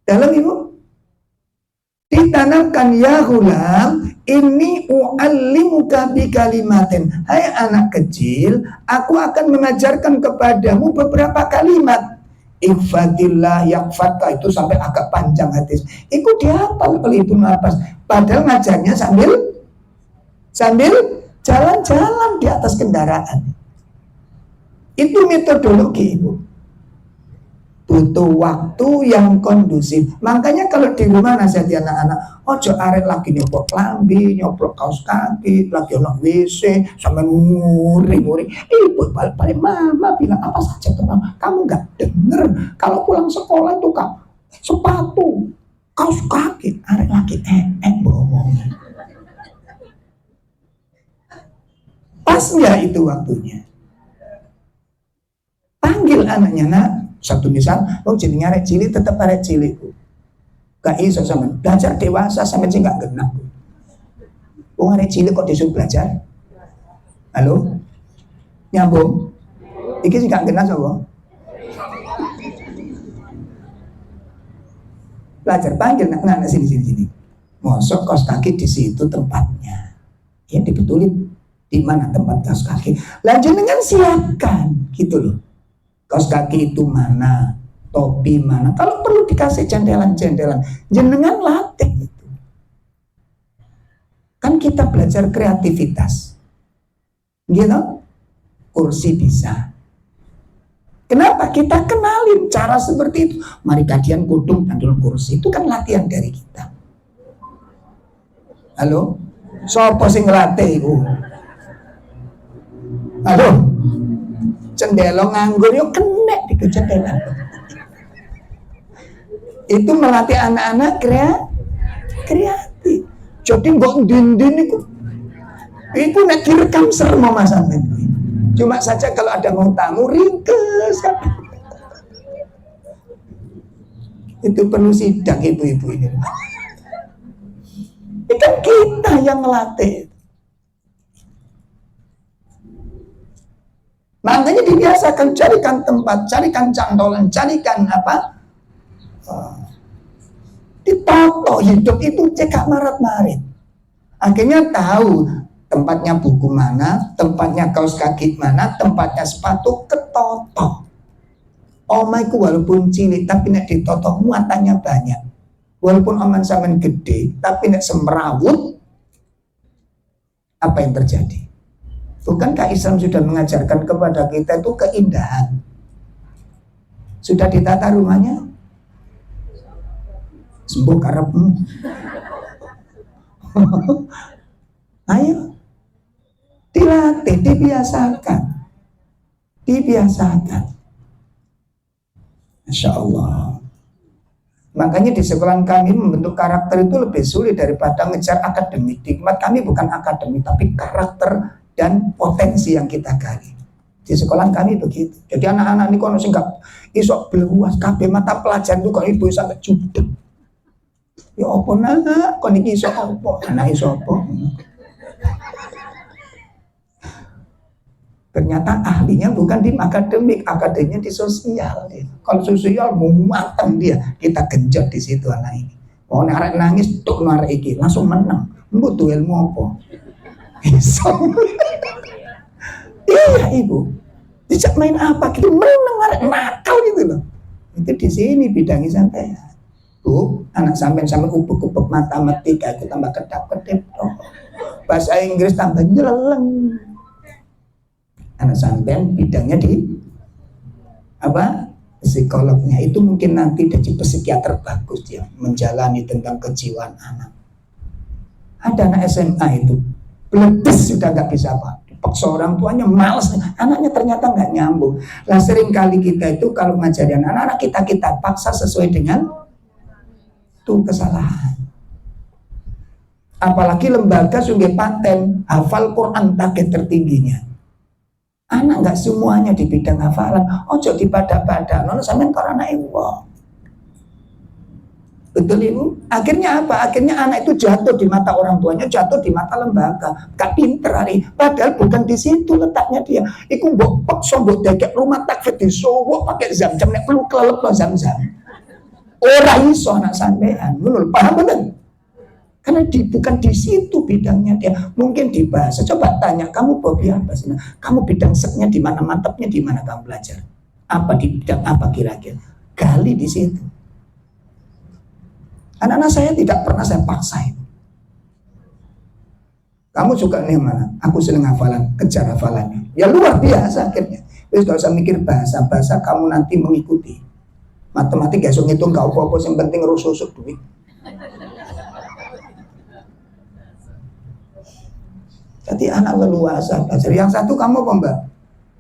[SPEAKER 1] Dalam Ibu? Ditanamkan, ya hulam, ini u'allimuka bi kalimatin. Hai anak kecil, aku akan mengajarkan kepadamu beberapa kalimat. Ihfadillah yakfatka, itu sampai agak panjang hadis. Itu dihafal oleh Ibnu Abbas. Padahal ngajarnya sambil jalan-jalan di atas kendaraan. Itu metodologi Ibu. Butuh waktu yang kondusif. Makanya kalau di rumah nasihati anak-anak, ojo arek lagi nyoplok lambi, nyoplok kaos kaki, lagi ono WC, sampai nguring-nguring. Ibu balik mama bilang apa saja ke mama. Kamu nggak denger. Kalau pulang sekolah itu kak, sepatu, kaos kaki, arek lagi bohong. Pas nggak itu waktunya? Panggil anaknya, nak. Satu misal, jadi arek cilik tetap arek cilik. Gak iso sama belajar dewasa sampai sih gak genap. Arek cilik kok disuruh belajar? Halo? Nyambung? Iki sih gak genap sama? Belajar panggil nak sini. Mosok kaos kaki di situ tempatnya. Ya dibetulin di mana tempat kaos kaki. Lanjut dengan siapkan gitu loh. Kaos kaki itu mana, topi mana. Kalau perlu dikasih cendelan-cendelan, jenengan latih itu. Kan kita belajar kreativitas. Gitu. Kursi bisa. Kenapa? Kita kenalin cara seperti itu. Mari kajian kudung dan kursi. Itu kan latihan dari kita. Halo? Sopo sing ngelatih iku? Halo? Cendelo nganggur yuk kena di kecendelan. Itu melatih anak-anak kreatif. Jadi kok dindin itu nek direkam serem Mas Amin. Cuma saja kalau ada mau tamu ringkes. Itu perlu sidang ibu-ibu ini. Itu kita yang melatih. Makanya dibiasakan, carikan tempat, carikan cantolan, carikan apa? Ditoto hidup itu cekak marat-marit. Akhirnya tahu tempatnya buku mana, tempatnya kaos kaki mana, tempatnya sepatu ketoto. Omaiku walaupun cilik tapi nek ditoto muatannya banyak. Walaupun oman sampean gede tapi nek semrawut, apa yang terjadi? Bukankah Islam sudah mengajarkan kepada kita itu keindahan? Sudah ditata rumahnya? Sembuh karepmu. Ayo dilatih, dibiasakan. Masya Allah. Makanya di sekolah kami membentuk karakter itu lebih sulit daripada ngejar akademik. Hikmat kami bukan akademik tapi karakter dan potensi yang kita gali. Di sekolah kami begitu. Jadi anak-anak ini kono sing gak iso beluas kabeh mata pelajaran itu kok ibu sampai judek. Ya apa nak, kon iki iso apa? Anak iso apa? Ternyata ahlinya bukan di akademik, akademiknya di sosial. Kalau sosial mau matang dia, kita genjot di situ anak ini. Oh arek nangis tuk arek iki langsung menang. Butuh ilmu apa? Iso. Iya ibu. Dijak main apa gitu menang arek nakal gitu loh. Itu di sini bidangnya santai. Bu, anak sampean upuk-upuk matematika itu tambah kedap-kedip. Bahasa Inggris tambah nyeleng. Anak sampean bidangnya di apa? Psikolognya itu mungkin nanti jadi psikiater bagus dia menjalani tentang kejiwaan anak. Ada anak SMA itu bledes sudah nggak bisa apa, dipaksa orang tuanya malas, anaknya ternyata nggak nyambung. Lah sering kali kita itu kalau ngajarin anak-anak kita paksa sesuai dengan tuh kesalahan. Apalagi lembaga sungguh paten hafal Quran target tertingginya. Anak nggak semuanya di bidang hafalan. Ojo dipada-pada. Nono sampean karo anak ibu. Betul ibu. Akhirnya apa? Akhirnya anak itu jatuh di mata orang tuanya, jatuh di mata lembaga. Gak pinter hari. Padahal bukan di situ letaknya dia. Iku mbok paksa mbok dekek rumah takfir di Solo pakai zam-zam nek perlu kelelep lo zam-zam. Ora iso anak sampean. Ngono paham bener? Karena bukan di situ bidangnya dia. Mungkin di bahasa. Coba tanya, kamu hobi apa sih? Kamu bidang seknya di mana, mantapnya di mana kamu belajar? Apa di bidang apa kira-kira? Gali di situ. Anak-anak saya tidak pernah saya paksa itu. Kamu suka nih mana? Aku seneng hafalan, kejar hafalannya. Ya luar biasa akhirnya. Terus gak usah mikir bahasa kamu nanti mengikuti. Matematik gak usah ngitung kau apa-apa, yang penting rusuk duit. Jadi anak leluasa belajar. Yang satu kamu apa mbak?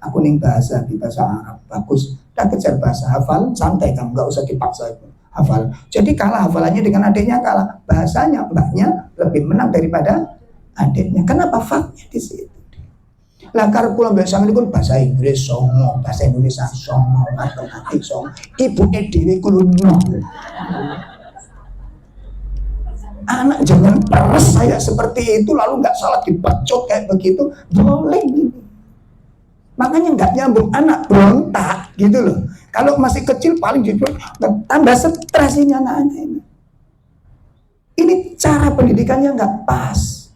[SPEAKER 1] Aku nih bahasa di bahasa Arab bagus. Udah kejar bahasa hafal santai kamu, nggak usah dipaksa itu hafal. Jadi kalah hafalannya dengan adiknya kalah. Bahasanya mbaknya lebih menang daripada adiknya. Kenapa? Faktnya di situ. Lah karep kula mbek sampeyan niku bahasa Inggris songo, bahasa Indonesia songo, matematik songo. Ibuke dhewe kulo nol. Anak jangan peres saya seperti itu lalu nggak salah dibacot kayak begitu, boleh gitu. Makanya nggak nyambung, anak berontak gitu loh. Kalau masih kecil paling tambah stres ini anak-anak ini. Ini cara pendidikannya nggak pas.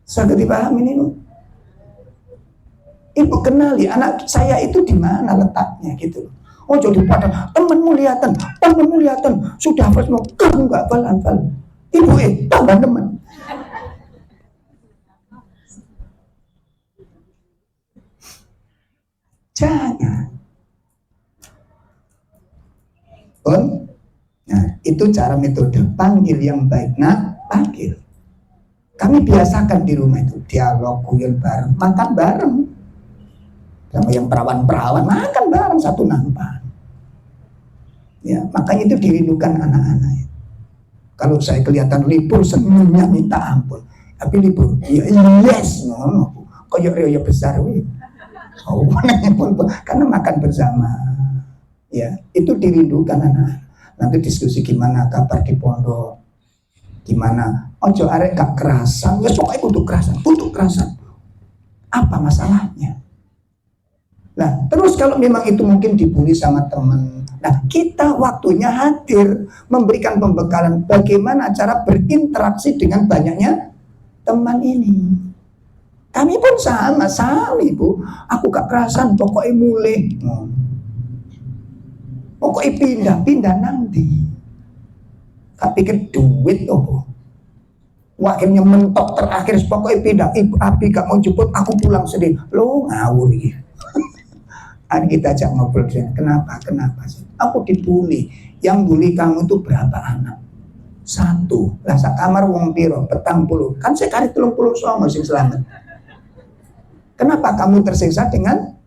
[SPEAKER 1] Sangat dipahami ini, Ibu kenali anak saya itu di mana letaknya gitu. Oh jadi pada temenmu lihatan, sudah hafal semua, kamu nggak hafal. Ibu tambah teman. Jangan. Nah, itu cara metode panggil yang baik. Nah, panggil. Kami biasakan di rumah itu dialog, kuyul bareng, makan bareng. Sama yang perawan-perawan makan bareng satu nampan. Ya, makanya itu dirindukan anak-anak. Kalau saya kelihatan libur senyumnya minta ampun. Tapi libur, ya yes, koyok reo besar wih. Oh, karena makan bersama. Ya, itu dirindukan anak. Nanti diskusi gimana kabar di pondok. Gimana? Ojo arek gak kerasan, ya pokoknya untuk kerasan. Apa masalahnya? Nah, terus kalau memang itu mungkin dibully sama teman. Nah, kita waktunya hadir memberikan pembekalan bagaimana cara berinteraksi dengan banyaknya teman ini. Kami pun sama Ibu. Aku gak kerasan, pokoknya mulai. Pokoknya pindah nanti. Tak pikir duit akhirnya mentok terakhir pokoknya pindah. Ibu Abi gak mau jemput, aku pulang sendiri. Lo ngawur gitu. Hari kita ajak ngobrol, kenapa sih? Aku dibully. Yang bully kamu itu berapa anak? 1. Lah sak kamar wong piro? 40. Kan sekali 30 songo sing selamat. Kenapa kamu tersiksa dengan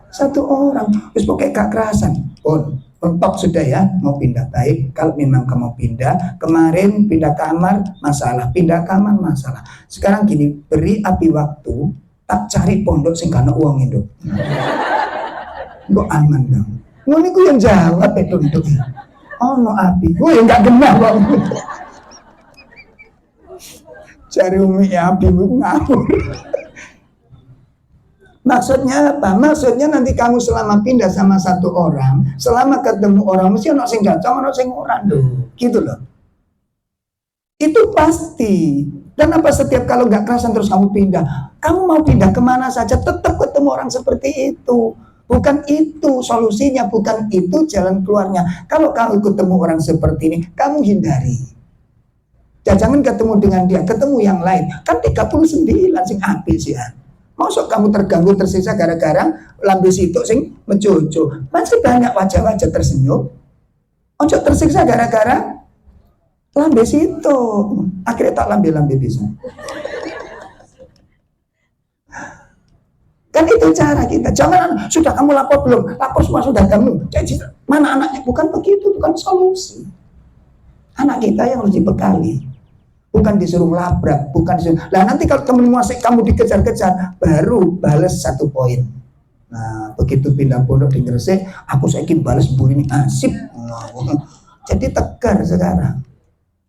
[SPEAKER 1] 1 orang? Terus pokoknya gak kerasan. Mentok sudah ya, mau pindah baik. Kalau memang kamu pindah, kemarin pindah kamar masalah, Sekarang gini, beri Abi waktu, tak cari pondok sing kana uang itu. Kok aman dong. Ngono iku yang jawab itu. Oh no Abi, gue yang gak genah kok. Cari umi Abi ngawur. Maksudnya apa? Maksudnya nanti kamu selama pindah sama 1 orang, selama ketemu orang mesti ono sing cocok, ono sing ora lho. Gitu loh. Itu pasti. Dan apa setiap kalau nggak kerasan terus kamu pindah, kamu mau pindah kemana saja tetap ketemu orang seperti itu. Bukan itu solusinya, bukan itu jalan keluarnya. Kalau kamu ketemu orang seperti ini, kamu hindari. Jangan ketemu dengan dia, ketemu yang lain. Kan 39 sing habis ya. Masuk kamu terganggu, tersisa gara-gara lambe situk sing mencucu. Masih banyak wajah-wajah tersenyum. Ojo tersiksa gara-gara lambe situk. Akhirnya tak lambe-lambe bisa. Kan itu cara kita. Jangan sudah kamu lapor belum? Lapor semua sudah kamu. Jadi mana anaknya? Bukan begitu, bukan solusi. Anak kita yang harus dibekali. Bukan disuruh labrak, bukan disuruh. Nah nanti kalau temenmu asik kamu dikejar-kejar, baru balas 1 poin. Nah begitu pindah pondok di Gresik, aku saiki balas bully ini asip. Jadi tegar sekarang.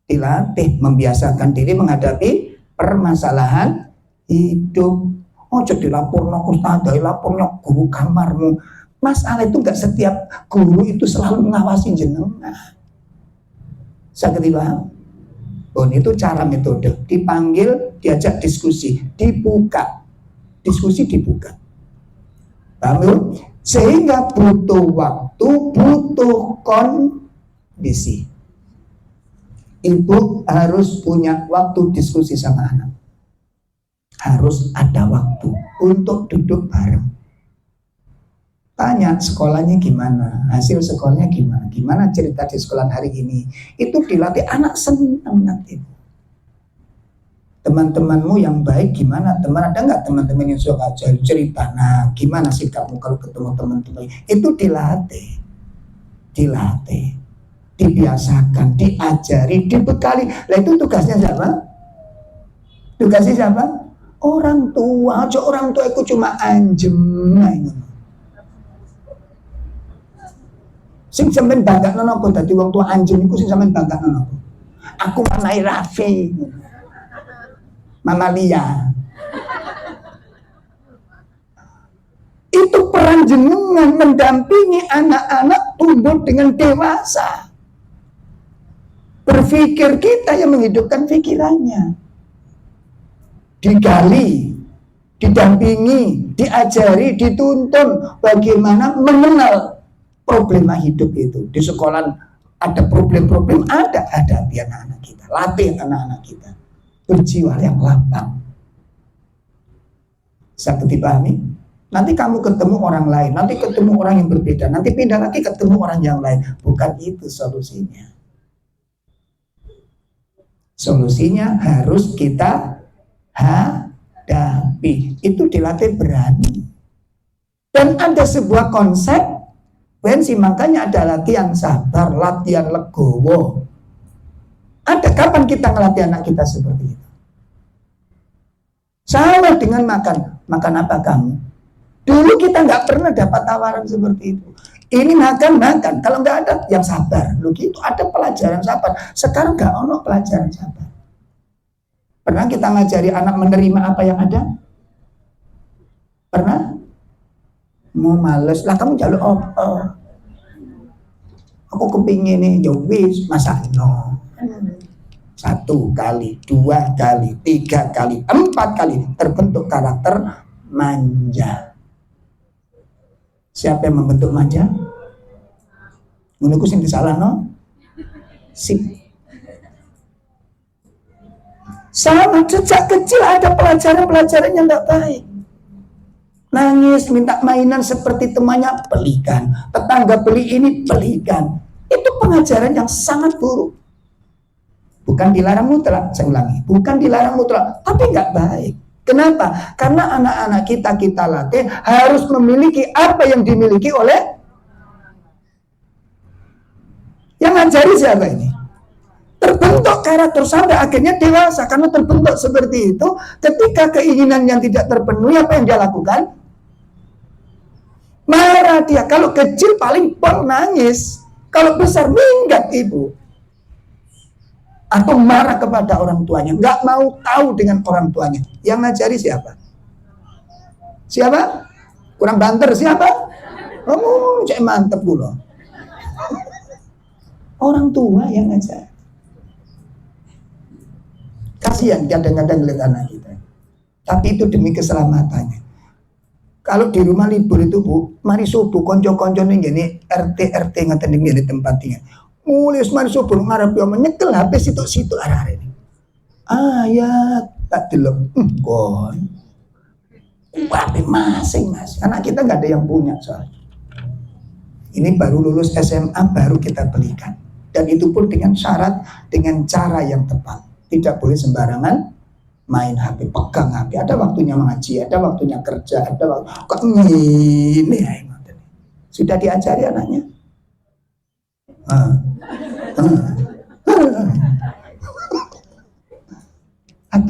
[SPEAKER 1] Dilatih, membiasakan diri menghadapi permasalahan hidup. Ojo dilaporno ustadzah, laporno guru kamarmu. Masalah itu enggak setiap guru itu selalu mengawasi jenengan. Saya paham. Itu cara metode, dipanggil, diajak diskusi, dibuka, diskusi dibuka. Lalu sehingga butuh waktu, butuh kondisi. Ibu harus punya waktu diskusi sama anak. Harus ada waktu untuk duduk bareng. Tanya sekolahnya gimana, hasil sekolahnya gimana cerita di sekolah hari ini. Itu dilatih, anak senang nanti. Teman-temanmu yang baik gimana? Ada nggak teman-teman yang suka cerita? Nah, gimana sih kamu kalau ketemu teman-teman? Itu dilatih, dibiasakan, diajari, dibekali. Nah itu tugasnya siapa? Tugasnya siapa? Orang tua. Orang tua itu cuma anjem. Sing sampean banggakno napa dadi wong tua anjem iku sing sampean banggakno napa? Aku manai Raffi. Mama Lia. Itu peran jenengan mendampingi anak-anak tumbuh dengan dewasa. Berpikir kita yang menghidupkan pikirannya. Digali, didampingi, diajari, dituntun bagaimana mengenal problema hidup itu. Di sekolah ada problem-problem, ada hadapi anak-anak kita, latih anak-anak kita berjiwa yang lapang. Bisa dipahami? Nanti kamu ketemu orang lain, nanti ketemu orang yang berbeda, nanti pindah lagi ketemu orang yang lain. Bukan itu solusinya. Solusinya harus kita hadapi. Itu dilatih berani. Dan ada sebuah konsep, makanya ada latihan sabar, latihan legowo. Ada kapan kita ngelatih anak kita seperti itu? Sama dengan makan. Makan apa kamu? Dulu kita nggak pernah dapat tawaran seperti itu. Ini makan. Kalau nggak ada, yang sabar. Loh gitu, ada pelajaran sabar. Sekarang nggak ono pelajaran sabar. Pernah kita ngajari anak menerima apa yang ada? Pernah? Mau males lah, kamu jaluk aku kepingin nih, jawis, masa no. 1 kali, 2 kali, 3 kali, 4 kali terbentuk karakter manja. Siapa yang membentuk manja? Menurutku sing disalah no? Sip. Sama sejak kecil ada pelajaran-pelajaran yang tidak baik. Nangis, minta mainan seperti temannya, belikan. Tetangga beli ini, belikan. Itu pengajaran yang sangat buruk. Bukan dilarang mutlak, saya ulangi. Bukan dilarang mutlak, tapi nggak baik. Kenapa? Karena anak-anak kita latih harus memiliki apa yang dimiliki oleh yang ngajari siapa ini? Terbentuk karakter sampai akhirnya dewasa. Karena terbentuk seperti itu, ketika keinginan yang tidak terpenuhi, apa yang dia lakukan? Marah dia. Kalau kecil paling nangis, kalau besar minggat ibu. Atau marah kepada orang tuanya, nggak mau tahu dengan orang tuanya. Yang ngajari siapa? Siapa? Kurang banter siapa? Oh, cek mantep pula. Orang tua yang ngajari. Kasihan kadang-kadang lihat anak kita. Tapi itu demi keselamatannya. Kalau di rumah libur itu bu, mari subuh konco-konco nih gini RT ngeten di tempat tinggal. Mulai mari subuh ngarep yo menyekel HP situ arah ini. Ayat tak delok kon. Tapi masing. Anak kita nggak ada yang punya soalnya. Ini baru lulus SMA baru kita belikan. Dan itu pun dengan syarat, dengan cara yang tepat. Tidak boleh sembarangan main HP, pegang HP. Ada waktunya mengaji, ada waktunya kerja, ada waktu. Kok ini? Sudah diajari anaknya?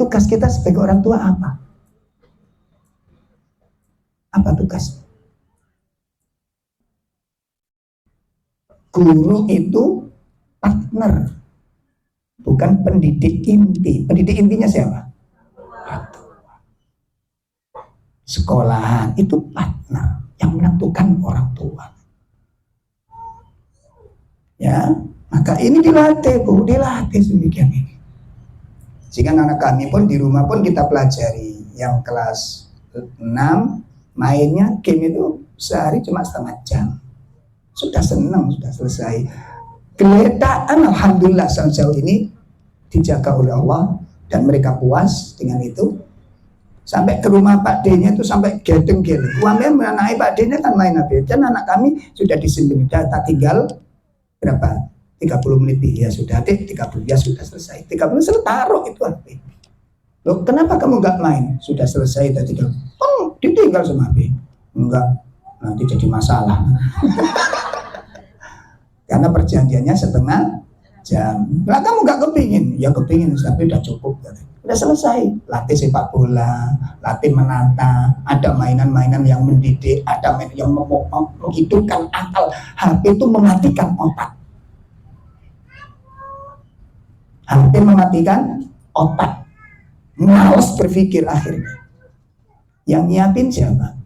[SPEAKER 1] Tugas kita sebagai orang tua apa? Apa tugas? Guru itu partner, bukan pendidik inti. Pendidik intinya siapa? Sekolahan itu partner yang menentukan orang tua. Ya, maka ini dilatih bu, dilatih sedemikian ini. Sehingga anak kami pun di rumah pun kita pelajari. Yang kelas 6 mainnya game itu sehari cuma setengah jam. Sudah senang, sudah selesai. Geletaan alhamdulillah sejauh ini dijaga oleh Allah dan mereka puas dengan itu. Sampai ke rumah Pak D-nya itu sampai gedeng-gedeng. Uangnya mengenai Pak D-nya kan main HP. Dan anak kami sudah disimpin, data tinggal berapa? 30 menit ya sudah, 30 ya sudah selesai. 30 menit taruh itu HP. Loh, kenapa kamu nggak main? Sudah selesai tadi. Ditinggal sama HP. Enggak, nanti jadi masalah. Karena perjanjiannya setengah jam. Lah kamu nggak kepingin? Ya kepingin, tapi udah cukup. Udah selesai. Latih sepak bola, latih menata, ada mainan-mainan yang mendidik, ada mainan yang menghidupkan akal. HP itu mematikan otak. HP mematikan otak. Malas berpikir akhirnya. Yang nyiapin siapa?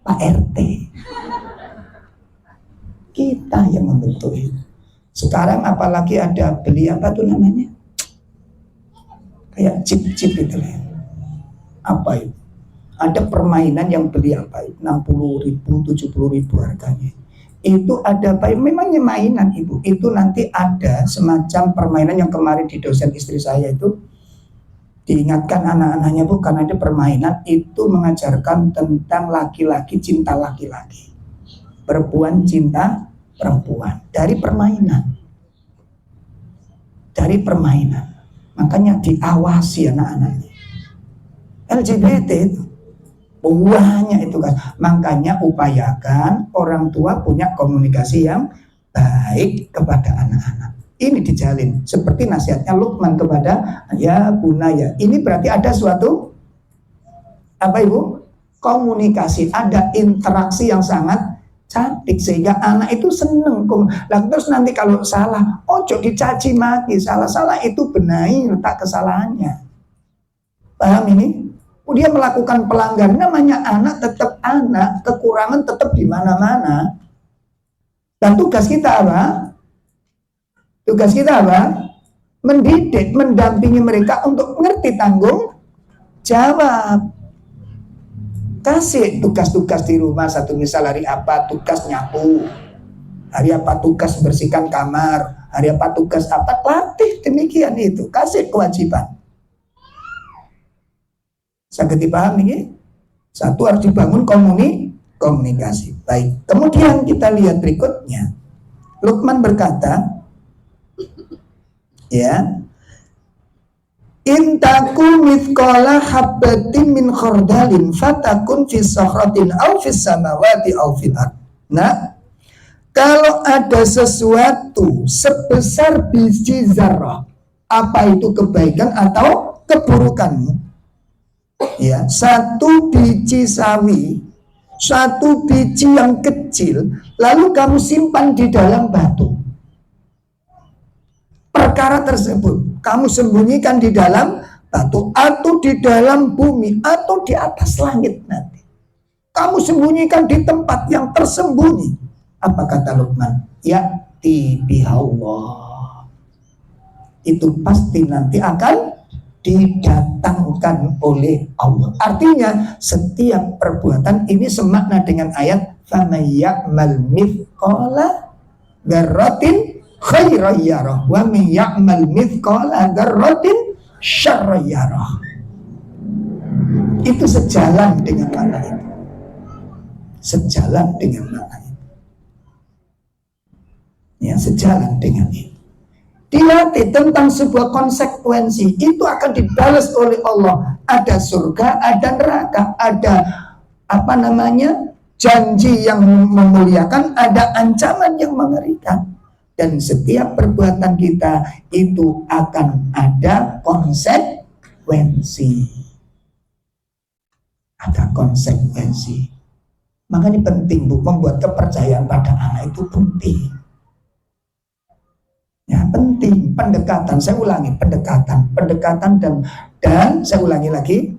[SPEAKER 1] Pak RT. Kita yang membentuk itu. Sekarang apalagi ada beli apa tuh namanya? Kayak chip-chip itu ya. Apa itu? Ada permainan yang beli apa itu? 60.000, 70.000 harganya. Itu ada apa? Memangnya mainan ibu. Itu nanti ada semacam permainan yang kemarin di dosen istri saya itu diingatkan anak-anaknya bu, karena ada permainan itu mengajarkan tentang laki-laki cinta laki-laki, perempuan cinta perempuan dari permainan. Makanya diawasi anak-anaknya. LGBT itu buahnya itu kan. Makanya upayakan orang tua punya komunikasi yang baik kepada anak-anak. Ini dijalin seperti nasihatnya Luqman kepada ya bunaya. Ini berarti ada suatu apa ibu? Komunikasi, ada interaksi yang sangat cantik sehingga anak itu seneng. Lah terus nanti kalau salah, ojo dicaci maki, salah itu benahi letak kesalahannya. Paham ini? Dia melakukan pelanggaran, namanya anak tetap anak, kekurangan tetap di mana-mana. Dan tugas kita apa? Mendidik, mendampingi mereka untuk mengerti tanggung jawab. Kasih tugas-tugas di rumah, satu misal hari apa tugas nyapu, hari apa tugas bersihkan kamar, hari apa tugas apa, latih demikian itu, kasih kewajiban. Sangat dipahami. Satu harus dibangun komunikasi. Baik. Kemudian kita lihat berikutnya. Luqman berkata, ya, intaku mithqala habbatin min khardalin fatakun fis sakhratin aw fis samawati aw fil ard. Nah, kalau ada sesuatu sebesar biji zarah, apa itu kebaikan atau keburukanmu? Ya, satu biji sawi, satu biji yang kecil, lalu kamu simpan di dalam batu. Perkara tersebut kamu sembunyikan di dalam batu atau di dalam bumi atau di atas langit nanti. Kamu sembunyikan di tempat yang tersembunyi. Apa kata Luqman? Ya'ti bihallah. Itu pasti nanti akan didatangkan oleh Allah. Artinya setiap perbuatan ini semakna dengan ayat faman ya'mal mithqala dzarratin khairan yarah wa man ya'mal mithqala dzarratin syarran yarah. Itu sejalan dengan makna itu. Sejalan dengan makna itu. Ya, sejalan dengan itu. Dilatih tentang sebuah konsekuensi, itu akan dibalas oleh Allah. Ada surga, ada neraka, ada apa namanya, janji yang memuliakan, ada ancaman yang mengerikan. Dan setiap perbuatan kita itu akan ada konsekuensi. Ada konsekuensi. Makanya penting Bu, membuat kepercayaan pada anak itu penting. Ya, penting pendekatan, saya ulangi, pendekatan dan saya ulangi lagi,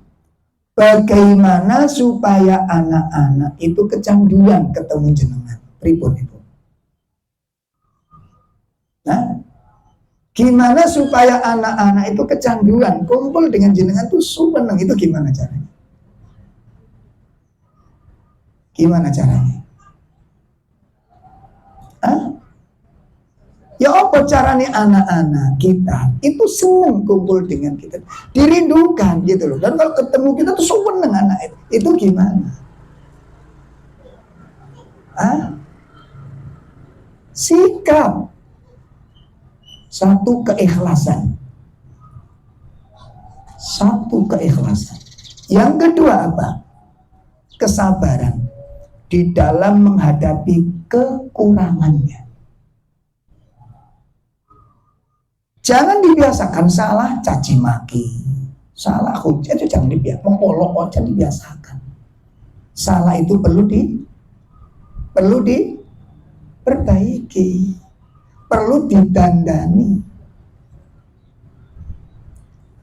[SPEAKER 1] bagaimana supaya anak-anak itu kecanduan ketemu jenengan, pripun itu. Nah, gimana supaya anak-anak itu kecanduan kumpul dengan jenengan tuh seneng, itu gimana caranya? Gimana caranya? Ya apa caranya anak-anak kita itu senang kumpul dengan kita, dirindukan gitu loh. Dan kalau ketemu kita tuh seneng anak itu gimana? Sikap, satu keikhlasan. Yang kedua apa? Kesabaran di dalam menghadapi kekurangannya. Jangan dibiasakan salah caci maki, salah hujat itu jangan dibiasakan, mengolok jangan dibiasakan. Salah itu perlu diperbaiki, perlu didandani.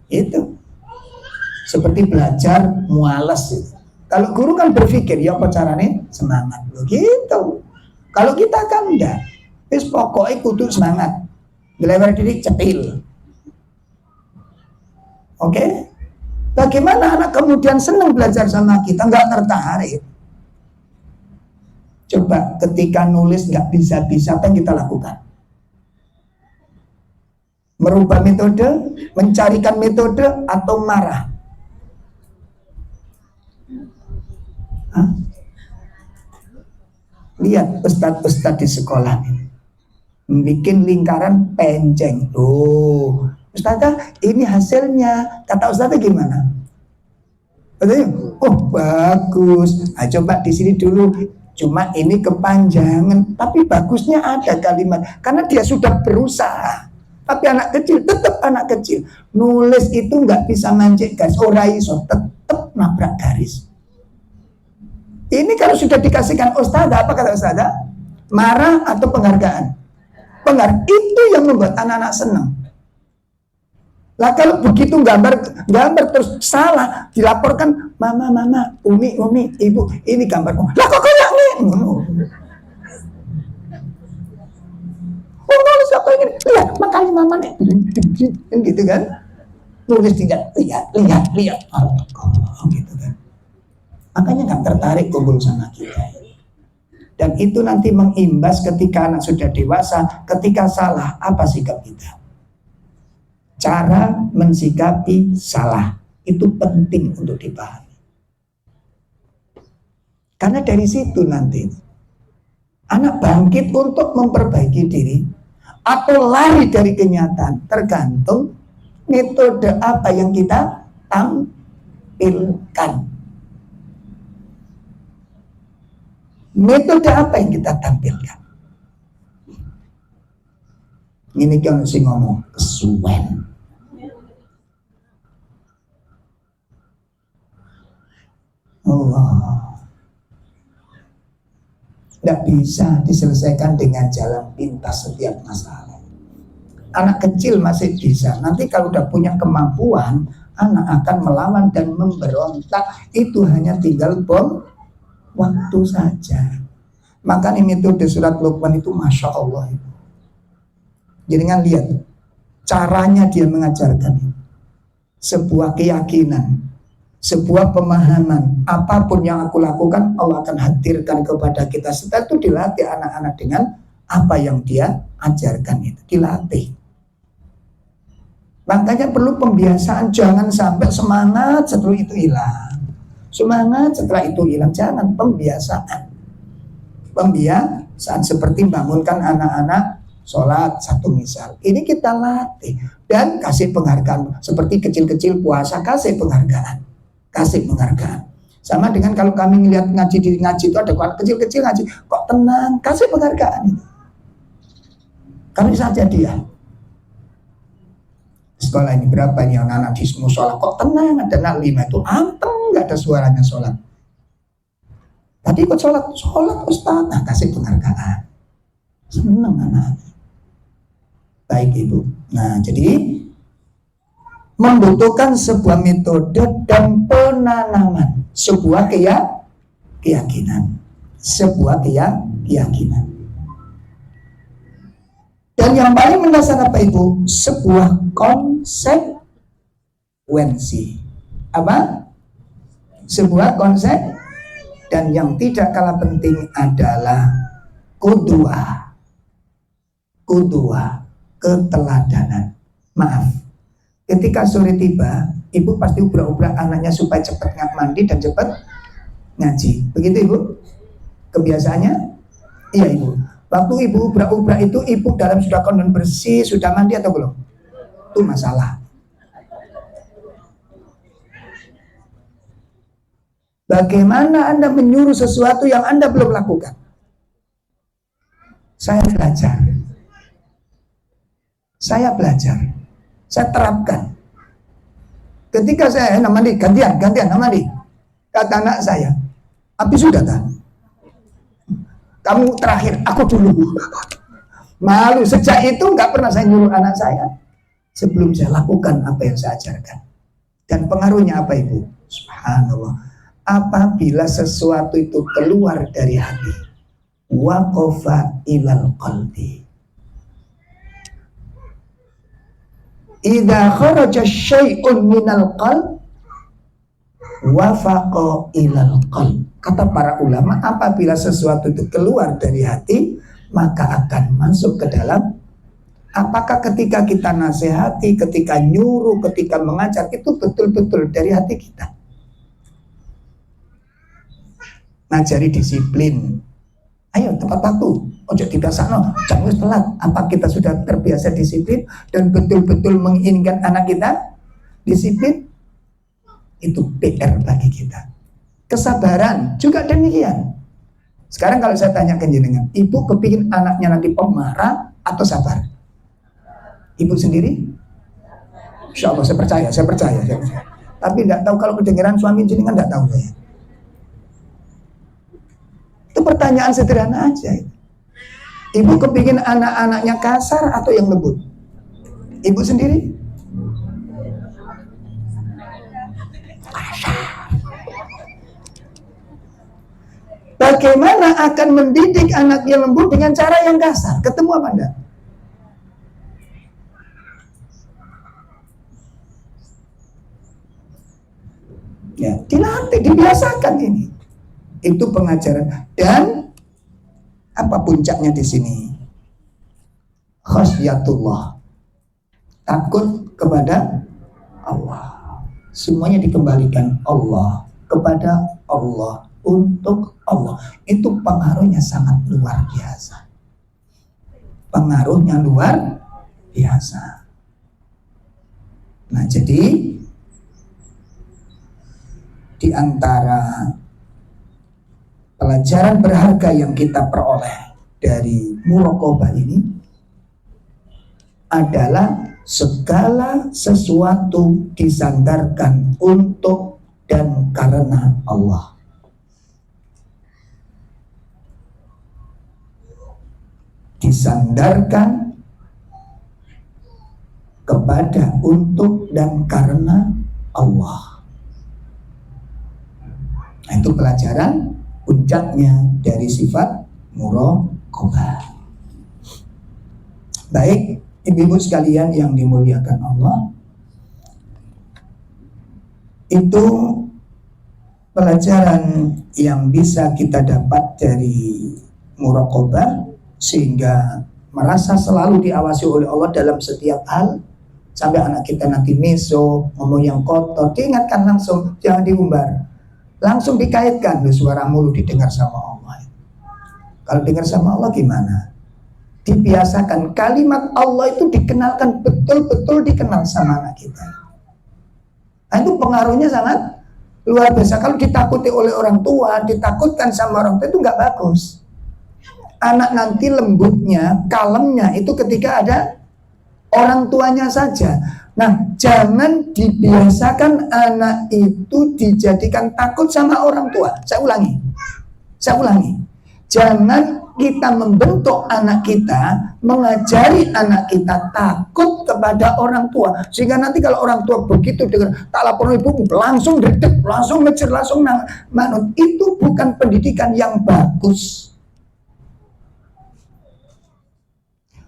[SPEAKER 1] Itu seperti belajar mualas itu. Kalau guru kan berpikir ya apa caranya semangat begitu. Kalau kita kan enggak. Wis pokoknya kudu semangat. Gelewer diri cetil. Oke? Bagaimana anak kemudian senang belajar sama kita, nggak tertarik? Coba ketika nulis nggak bisa-bisa, apa yang kita lakukan? Merubah metode, mencarikan metode, atau marah? Hah? Lihat ustadz-ustadz di sekolah ini bikin lingkaran penceng. Tuh, ustadzah ini hasilnya. Kata ustadzah gimana? Katanya, oh bagus. Nah, coba di sini dulu. Cuma ini kepanjangan. Tapi bagusnya ada kalimat. Karena dia sudah berusaha. Tapi anak kecil, tetap anak kecil. Nulis itu nggak bisa mancik garis. Ora iso, tetap nabrak garis. Ini kalau sudah dikasihkan ustadzah, apa kata ustadzah? Marah atau penghargaan? Penghargaan itu yang membuat anak-anak senang. Lah kalau begitu gambar terus salah, dilaporkan, mama, umi, ibu, ini gambarku. Lah kok kayak nih? Oh, nulis apa ini? Lihat, makanya mama nih, gitu kan? Nulis tidak, lihat, oh, gitu kan? Makanya nggak tertarik kumpul sama kita. Dan itu nanti mengimbas ketika anak sudah dewasa, ketika salah, apa sikap kita? Cara mensikapi salah itu penting untuk dipahami. Karena dari situ nanti anak bangkit untuk memperbaiki diri atau lari dari kenyataan, tergantung metode apa yang kita tampilkan. Metode apa yang kita tampilkan? Ini kan si ngomong kesuwen. Allah. Tidak bisa diselesaikan dengan jalan pintas setiap masalah. Anak kecil masih bisa. Nanti kalau udah punya kemampuan, anak akan melawan dan memberontak. Itu hanya tinggal bom waktu saja. Makanya metode surat Luqman itu Masya Allah. Jadi kan lihat caranya dia mengajarkan sebuah keyakinan, sebuah pemahaman. Apapun yang aku lakukan, Allah akan hadirkan kepada kita. Setelah itu dilatih anak-anak dengan apa yang dia ajarkan itu, dilatih. Makanya perlu pembiasaan, jangan sampai semangat setelah itu hilang. Semangat setelah itu hilang, jangan. Pembiasaan seperti bangunkan anak-anak sholat satu misal. Ini kita latih dan kasih penghargaan. Seperti kecil-kecil puasa, kasih penghargaan. Sama dengan kalau kami melihat ngaji di ngaji itu ada anak kecil-kecil ngaji, kok tenang, kasih penghargaan itu. Kami saja dia. Sekolah ini berapa nih anak-anak di musola, kok tenang, ada anak 5 itu anteng, nggak ada suaranya sholat. Tadi ikut sholat Ustaz, nah kasih penghargaan. Senang anak. Baik Ibu. Nah jadi membutuhkan sebuah metode dan penanaman sebuah keyakinan. Dan yang paling mendasar apa Ibu? Sebuah konsekuensi. Apa? Sebuah konsep. Dan yang tidak kalah penting adalah qudwah, keteladanan. Maaf, ketika sore tiba, ibu pasti ubrak-ubrak anaknya supaya cepat mandi dan cepat ngaji. Begitu Ibu? Kebiasaannya? Iya Ibu. Waktu ibu ubrak-ubrak itu, ibu dalam sudah kondom bersih, sudah mandi atau belum? Itu masalah. Bagaimana Anda menyuruh sesuatu yang Anda belum lakukan? Saya belajar. Saya terapkan. Ketika saya mandi, gantian mandi. Kata anak saya, habis sudah kan? Kamu terakhir, aku dulu. Malu, sejak itu nggak pernah saya nyuruh anak saya sebelum saya lakukan apa yang saya ajarkan. Dan pengaruhnya apa Ibu? Subhanallah. Apabila sesuatu itu keluar dari hati, waqafa ilal qalbi, idza kharaja syai'un minal qalb wafaqa ilal qalb. Kata para ulama, apabila sesuatu itu keluar dari hati, maka akan masuk ke dalam. Apakah ketika kita nasihati, ketika nyuruh, ketika mengajar, itu betul-betul dari hati kita? Ngajari disiplin, ayo tepat waktu, ojo dibiasakno, jangan wis telat. Apa kita sudah terbiasa disiplin dan betul-betul menginginkan anak kita disiplin? Itu PR bagi kita. Kesabaran juga demikian. Sekarang kalau saya tanya ke jenengan, ibu kepingin anaknya nanti pemarah atau sabar? Ibu sendiri? Insya Allah saya percaya. Tapi tidak tahu kalau kedengaran suami jenengan, tidak tahu saya. Itu pertanyaan sederhana aja. Ibu kepingin anak-anaknya kasar atau yang lembut? Ibu sendiri? Bagaimana akan mendidik anaknya lembut dengan cara yang kasar? Ketemu apa enggak? Ya, dilatih, dibiasakan ini. Itu pengajaran. Dan apa puncaknya di sini? Khasyatullah. Takut kepada Allah. Semuanya dikembalikan Allah, kepada Allah, untuk Allah. Itu pengaruhnya sangat luar biasa. Pengaruhnya luar biasa. Nah, jadi di antara pelajaran berharga yang kita peroleh dari muraqabah ini adalah segala sesuatu disandarkan untuk dan karena Allah. Disandarkan kepada, untuk dan karena Allah. Nah, itu pelajaran puncaknya dari sifat muraqabah. Baik, ibu-ibu sekalian yang dimuliakan Allah, itu pelajaran yang bisa kita dapat dari muraqabah, sehingga merasa selalu diawasi oleh Allah dalam setiap hal. Sampai anak kita nanti meso, ngomong yang kotor, diingatkan langsung, jangan diumbar. Langsung dikaitkan, suara mulu didengar sama Allah. Kalau dengar sama Allah gimana? Dibiasakan kalimat Allah itu dikenalkan, betul-betul dikenal sama anak kita. Nah, itu pengaruhnya sangat luar biasa. Kalau ditakuti oleh orang tua, ditakutkan sama orang tua, itu nggak bagus. Anak nanti lembutnya, kalemnya itu ketika ada orang tuanya saja. Nah, jangan dibiasakan anak itu dijadikan takut sama orang tua. Saya ulangi. Jangan kita membentuk anak kita, mengajari anak kita takut kepada orang tua. Sehingga nanti kalau orang tua begitu dengar, tak lapor ibu, langsung dedek, langsung ngejar, langsung manut. Itu bukan pendidikan yang bagus.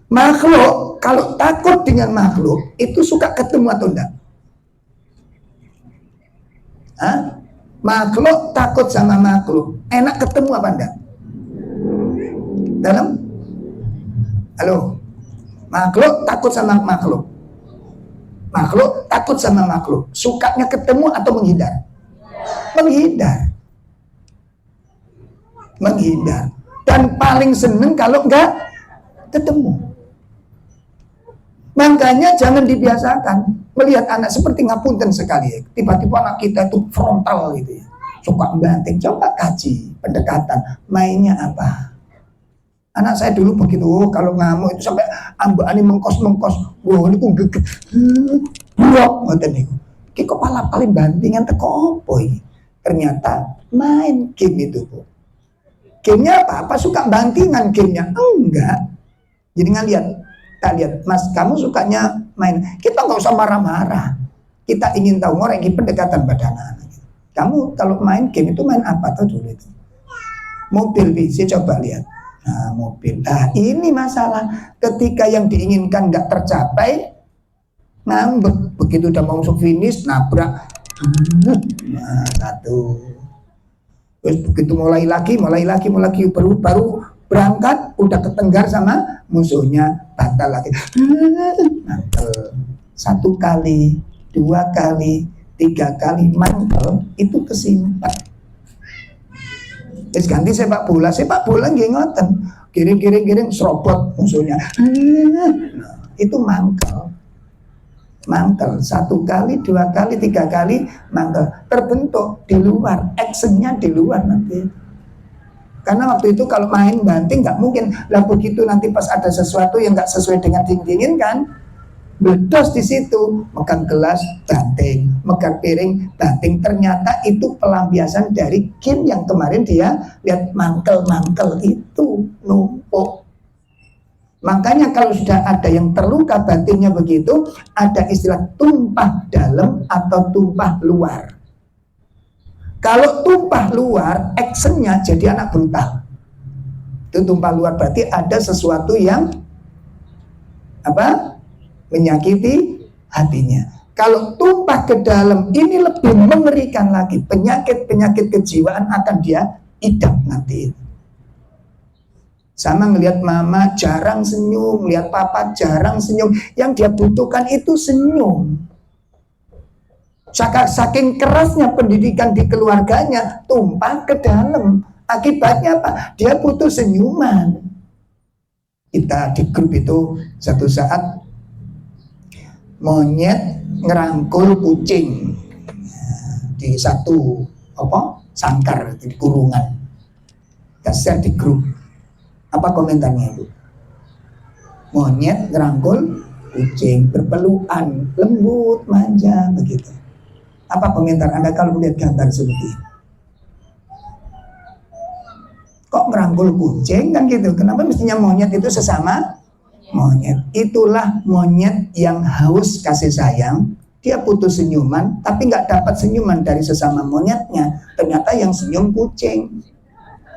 [SPEAKER 1] Makhluk, kalau takut dengan makhluk, itu suka ketemu atau enggak? Makhluk takut sama makhluk, enak ketemu apa enggak? Halo? Makhluk takut sama makhluk. Makhluk takut sama makhluk. Sukanya ketemu atau menghindar? Menghindar. Dan paling seneng kalau enggak ketemu. Makanya jangan dibiasakan melihat anak seperti ngapunten sekali. Tiba-tiba anak kita itu frontal gitu ya. Suka banting. Coba kaji pendekatan. Mainnya apa? Anak saya dulu begitu, kalau ngamuk itu sampai ambakane mengkos-mengkos. Wah, ini ku geget. Blok ngoten niku. Ki kepala paling bantingan teko opo iki? Ternyata main game itu, Bu. Gamenya apa suka bantingan gamenya? Enggak. Jadi tak lihat, Mas, kamu sukanya main. Kita nggak usah marah-marah. Kita ingin tahu orang ini pendekatan pada anak-anak. Kamu kalau main game itu main apa tuh dulu itu? Mobil bisa coba lihat. Nah, mobil. Nah, ini masalah. Ketika yang diinginkan nggak tercapai, ngambek. Begitu udah mau masuk finish, nabrak. Nah, satu. Terus begitu mulai lagi, baru berangkat udah ketenggar sama musuhnya, batal lagi. Mantel. 1 kali, 2 kali, 3 kali mantel itu kesimpan. Terus ganti sepak bola nggih ngoten. Giring serobot musuhnya. Nah, itu mantel. 1 kali, 2 kali, 3 kali mantel terbentuk di luar, actionnya di luar nanti. Karena waktu itu kalau main banting nggak mungkin lah, begitu nanti pas ada sesuatu yang nggak sesuai dengan diinginkan, meledos di situ, megang gelas banting, megang piring banting. Ternyata itu pelampiasan dari jin yang kemarin dia lihat mangkel itu numpuk. Makanya kalau sudah ada yang terluka batinnya begitu, ada istilah tumpah dalam atau tumpah luar. Kalau tumpah luar, actionnya jadi anak brutal. Itu tumpah luar berarti ada sesuatu yang menyakiti hatinya. Kalau tumpah ke dalam, ini lebih mengerikan lagi. Penyakit kejiwaan akan dia idap nanti. Sama ngelihat mama jarang senyum, lihat papa jarang senyum. Yang dia butuhkan itu senyum. Saking kerasnya pendidikan di keluarganya, tumpah ke dalam. Akibatnya apa? Dia butuh senyuman. Kita di grup itu satu saat monyet ngerangkul kucing di satu sangkar di kurungan. Kita share di grup. Apa komentarnya itu? Monyet ngerangkul kucing, berpelukan, lembut, manja, begitu. Apa komentar Anda kalau melihat gambar seperti ini? Kok ngerangkul kucing kan gitu? Kenapa mestinya monyet itu sesama monyet? Itulah monyet yang haus kasih sayang. Dia butuh senyuman, tapi nggak dapat senyuman dari sesama monyetnya. Ternyata yang senyum kucing.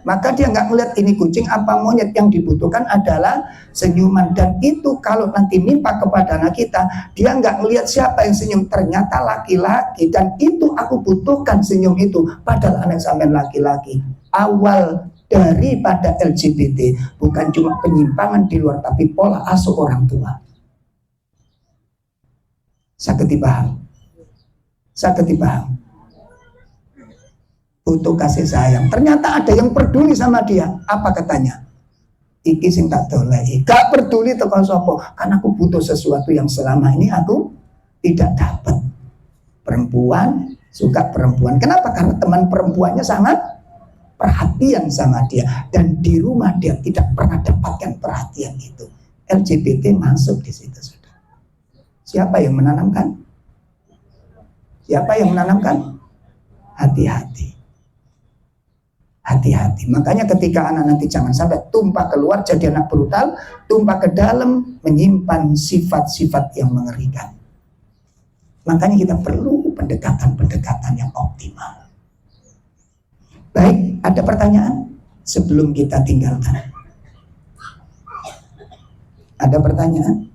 [SPEAKER 1] Maka dia nggak melihat ini kucing apa monyet, yang dibutuhkan adalah senyuman. Dan itu kalau nanti nimpa kepada anak kita, dia nggak melihat siapa yang senyum, ternyata laki-laki. Dan itu aku butuhkan senyum itu, padahal anak sampean laki-laki. Awal daripada LGBT bukan cuma penyimpangan di luar, tapi pola asuh orang tua. Saged dipaham. Butuh kasih sayang. Ternyata ada yang peduli sama dia. Apa katanya? Iki sing tak doleki. Gak peduli teko sapa, karena aku butuh sesuatu yang selama ini aku tidak dapat. Perempuan suka perempuan. Kenapa? Karena teman perempuannya sangat perhatian sama dia, dan di rumah dia tidak pernah dapatkan perhatian itu. LGBT masuk di situ, sudah. Siapa yang menanamkan? Hati-hati. Makanya ketika anak nanti jangan sampai tumpah keluar jadi anak brutal, tumpah ke dalam menyimpan sifat-sifat yang mengerikan. Makanya kita perlu pendekatan-pendekatan yang optimal. Baik, ada pertanyaan sebelum kita tinggalkan? Ada pertanyaan?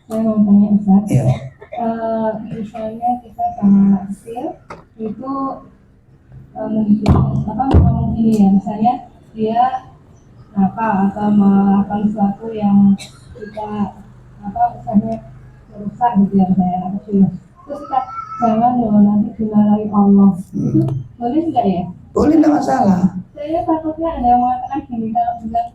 [SPEAKER 2] Saya mau tanya Ustaz,
[SPEAKER 1] Ya.
[SPEAKER 2] Misalnya kita sama kecil itu ngomong gini ya, misalnya dia atau melakukan sesuatu yang kita misalnya merusak gitu ya, misalnya anak kecil, terus kita jangan loh nanti dimarahi Allah. Boleh tidak ya?
[SPEAKER 1] Boleh, tidak masalah.
[SPEAKER 2] Saya takutnya ada yang mengatakan gini, kalau bilang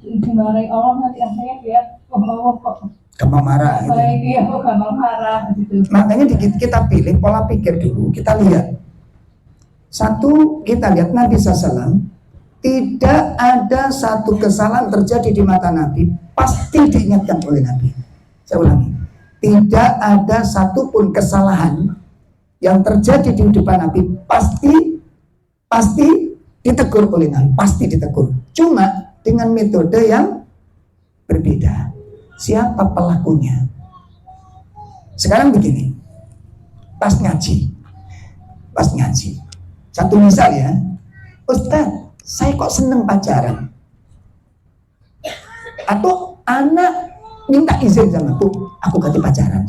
[SPEAKER 2] dimarahi Allah nanti akhirnya dia Allah kok
[SPEAKER 1] gampang marah.
[SPEAKER 2] Gampang marah gitu.
[SPEAKER 1] Makanya kita pilih pola pikir dulu. Kita lihat. Satu, kita lihat Nabi SAW. Tidak ada satu kesalahan terjadi di mata Nabi pasti diingatkan oleh Nabi. Saya ulangi. Tidak ada satupun kesalahan yang terjadi di depan Nabi pasti ditegur oleh Nabi. Pasti ditegur. Cuma dengan metode yang berbeda. Siapa pelakunya? Sekarang begini, pas ngaji. Satu misal ya, Ustaz, saya kok seneng pacaran. Atau anak minta izin sama aku ganti pacaran.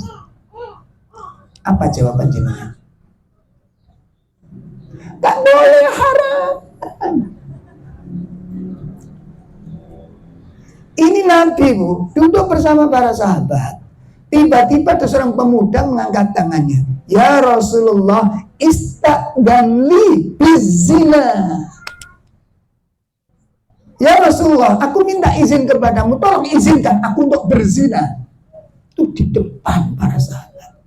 [SPEAKER 1] Apa jawaban jenengan? Tak boleh, haram. Ini Nabi, Bu, duduk bersama para sahabat. Tiba-tiba ada seorang pemuda mengangkat tangannya. Ya Rasulullah, istaghanli bizina. Ya Rasulullah, aku minta izin kepadamu, tolong izinkan aku untuk berzina. Itu di depan para sahabat.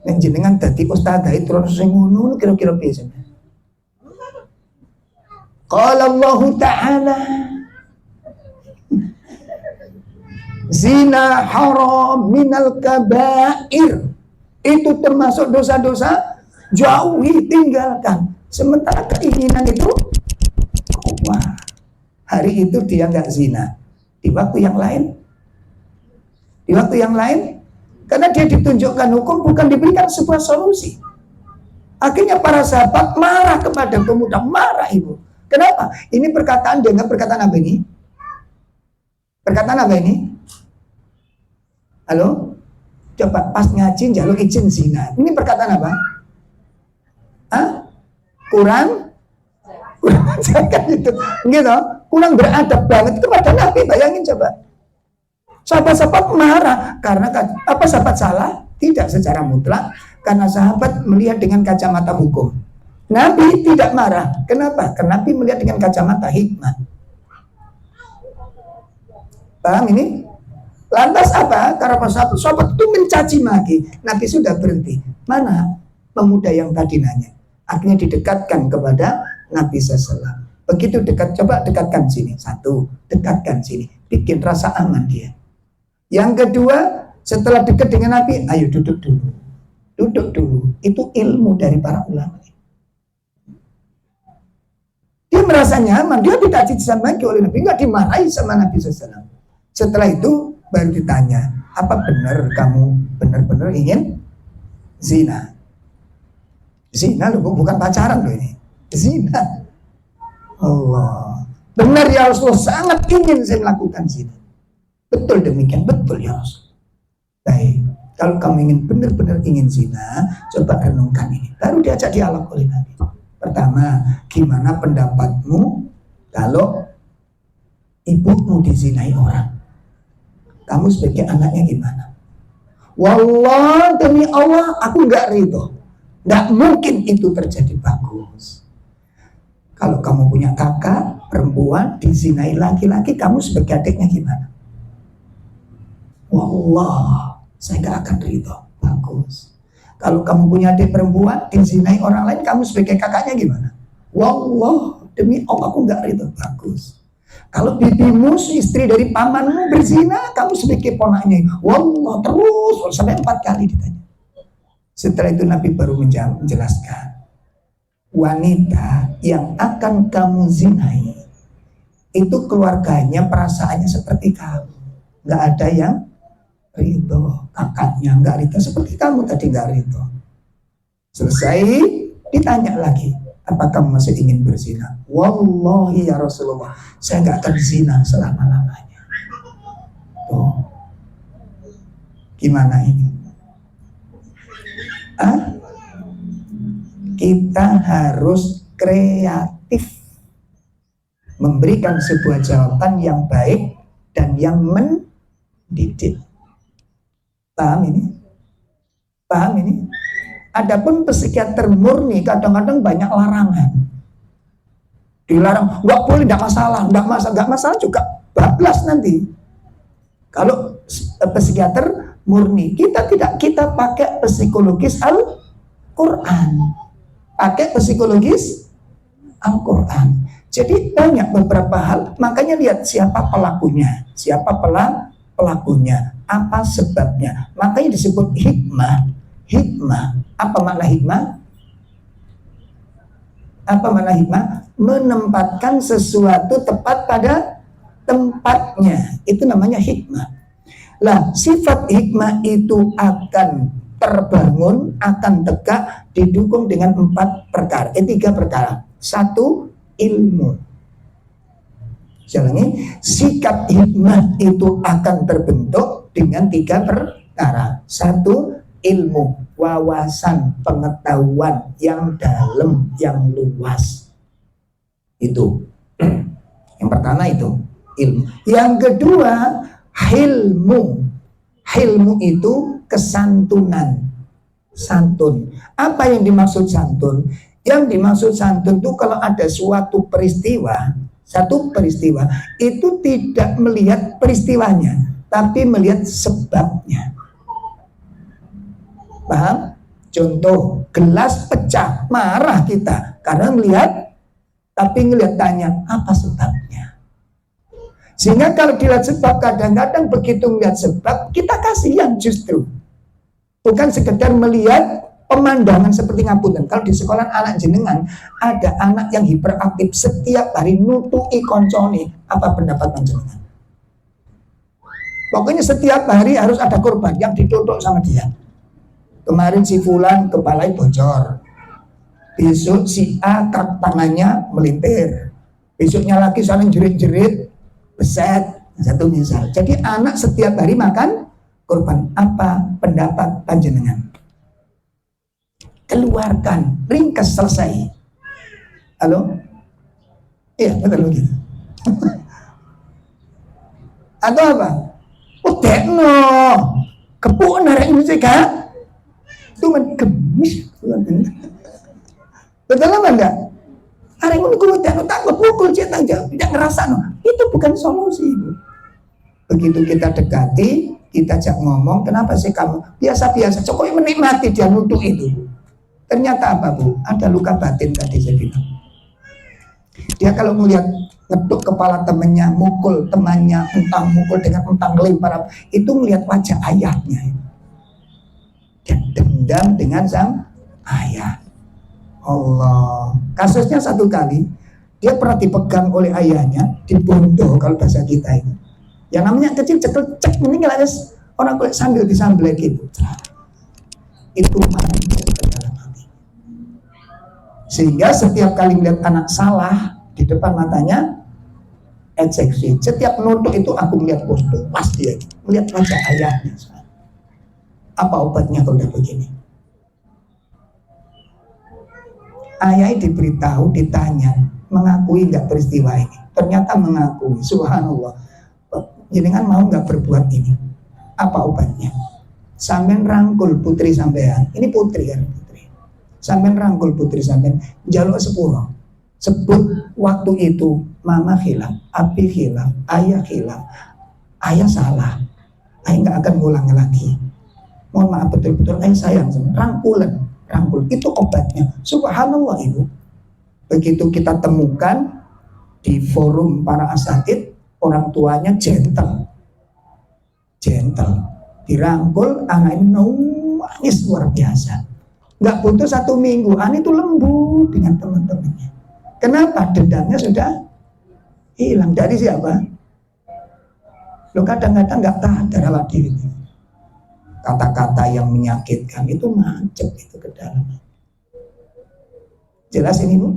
[SPEAKER 1] Dan jenengan dadi ustadzah terus sing ngono kira-kira piye? Qala Allah Ta'ala, zina haram minal kabair. Itu termasuk dosa-dosa, jauhi, tinggalkan. Sementara keinginan itu, wah, hari itu dia nggak zina. Di waktu yang lain, karena dia ditunjukkan hukum, bukan diberikan sebuah solusi. Akhirnya para sahabat marah kepada pemuda, marah ibu. Kenapa? Ini perkataan, dengar perkataan apa ini? Perkataan apa ini? Halo? Coba pas ngaji jaluk izin zina. Ini perkataan apa? Hah? Kurang ajar itu. Gitu. Kurang beradab banget kepada Nabi. Bayangin coba. Sahabat-sahabat marah karena apa sahabat salah? Tidak secara mutlak, karena sahabat melihat dengan kacamata hukum. Nabi tidak marah. Kenapa? Karena Nabi melihat dengan kacamata hikmah. Paham ini? Lantas apa? Karena sahabat itu mencaci maki. Nabi sudah berhenti. Mana pemuda yang tadi nanya? Akhirnya didekatkan kepada Nabi SAW. Begitu dekat, coba dekatkan sini. Satu, dekatkan sini. Bikin rasa aman dia. Yang kedua, setelah dekat dengan Nabi, ayo duduk dulu. Duduk dulu. Itu ilmu dari para ulama. Dia merasa nyaman. Dia tidak dicaci maki oleh Nabi. Enggak dimarahi sama Nabi SAW. Setelah itu, baru ditanya, apa benar kamu benar-benar ingin zina? Zina loh, bukan pacaran loh ini. Zina. Allah. Benar ya Rasulullah, sangat ingin saya melakukan zina. Betul demikian, betul ya Rasul. Baik, kalau kamu ingin benar-benar ingin zina, coba renungkan ini. Baru diajak dialog oleh Nabi. Pertama, gimana pendapatmu kalau ibumu dizinai orang? Kamu sebagai anaknya gimana? Wallah, demi Allah, aku nggak ridho. Nggak mungkin itu terjadi. Bagus. Kalau kamu punya kakak perempuan dizinai laki-laki, kamu sebagai adiknya gimana? Wallah, saya nggak akan ridho. Bagus. Kalau kamu punya adik perempuan dizinai orang lain, kamu sebagai kakaknya gimana? Wallah, demi Allah, aku nggak ridho. Bagus. Kalau bibimu, istri dari pamanmu berzina, kamu sebagai ponaknya. Wallah, terus sampai 4 kali ditanya. Setelah itu Nabi baru menjelaskan, wanita yang akan kamu zinai itu keluarganya, perasaannya seperti kamu. Gak ada yang ridho, kakaknya gak ridho seperti kamu tadi gak ridho. Selesai, ditanya lagi, apa kamu masih ingin berzina? Wallahi ya Rasulullah, saya gak akan zina selama-lamanya. Tuh. Gimana ini? Kita harus kreatif memberikan sebuah jawaban yang baik dan yang mendidik. Paham ini? Paham ini? Adapun psikiater murni kadang-kadang banyak larangan. Dilarang, nggak boleh, nggak masalah juga bablas nanti. Kalau psikiater murni, kita pakai psikologis Al-Quran, pakai psikologis Al-Quran. Jadi banyak beberapa hal, makanya lihat siapa pelakunya, apa sebabnya. Makanya disebut hikmah. Apa makna hikmah? Menempatkan sesuatu tepat pada tempatnya. Itu namanya hikmah. Lah, sifat hikmah itu akan terbangun, akan tegak, didukung dengan 3 perkara. satu ilmu. Jalannya sikap hikmah itu akan terbentuk dengan 3 perkara. Satu, ilmu, wawasan, pengetahuan yang dalam, yang luas. Itu. Yang pertama itu ilmu. Yang kedua, hilmu. Hilmu itu kesantunan. Santun. Apa yang dimaksud santun? Yang dimaksud santun itu kalau ada suatu peristiwa, satu peristiwa itu tidak melihat peristiwanya, tapi melihat sebabnya. Paham? Contoh, gelas pecah, marah kita karena melihat, tapi ngelihat tanya apa sebabnya. Sehingga kalau dilihat sebab, kadang-kadang begitu melihat sebab kita kasihan justru. Bukan sekedar melihat pemandangan seperti ngapunten. Kalau di sekolah anak jenengan ada anak yang hiperaktif setiap hari nutuki koncone, apa pendapat jenengan? Pokoknya setiap hari harus ada korban yang ditutuk sama dia. Kemarin si fulan kepalanya bocor, besok si A tangannya melintir, besoknya lagi saling jerit-jerit, beset, satu misal. Jadi anak setiap hari makan korban. Apa pendapat panjenengan? Keluarkan, ringkas, selesai. Halo? Iya, betul begitu. Atau apa? Udekno, kepuk narik musik kan? Itu kan gemis. Betul apa enggak? Hari ini gue tak kepukul, tidak ngerasa. Itu bukan solusi. Begitu kita dekati, kita ajak ngomong, kenapa sih kamu biasa-biasa, Jokowi menikmati dia nuduh itu. Ternyata apa Bu? Ada luka batin tadi saya bilang. Dia kalau melihat ngeduk kepala temannya, mukul temannya, entang mukul dengan entang lempar, itu melihat wajah ayahnya. Dia dendam dengan sang ayah. Allah. Kasusnya satu kali, dia pernah dipegang oleh ayahnya, dibondo kalau bahasa kita ini. Yang namanya kecil cekel cek meninggal ada orang kulit sambil disamblek gitu. Itu dalam hati. Sehingga setiap kali melihat anak salah di depan matanya, eksekusi. Setiap nuntut itu aku melihat bodoh, pas dia melihat wajah ayahnya. Apa obatnya kalau udah begini? Ayahnya diberitahu, ditanya, mengakui nggak peristiwa ini? Ternyata mengakui. Subhanallah. Jenengan mau nggak berbuat ini? Apa obatnya? Sampean rangkul putri sampean. Ini putri kan, putri. Sampean rangkul putri sampean, jaluk sepuro. Sebut waktu itu mama hilaf, abi hilaf, ayah hilaf. Ayah salah. Ayah nggak akan ngulang lagi. Mohon maaf betul-betul, ayah sayang. Rangkulan, rangkul. Itu obatnya. Subhanallah Ibu. Begitu kita temukan di forum para asatid, orang tuanya gentle, dirangkul, anak ini nangis luar biasa. Nggak butuh 1 minggu, anak itu lembut dengan teman-temannya. Kenapa? Dendamnya sudah hilang. Dari siapa? Lo kadang-kadang nggak tahan dari awak diri. Kata-kata yang menyakitkan itu macet itu ke dalam. Jelas ini Bu?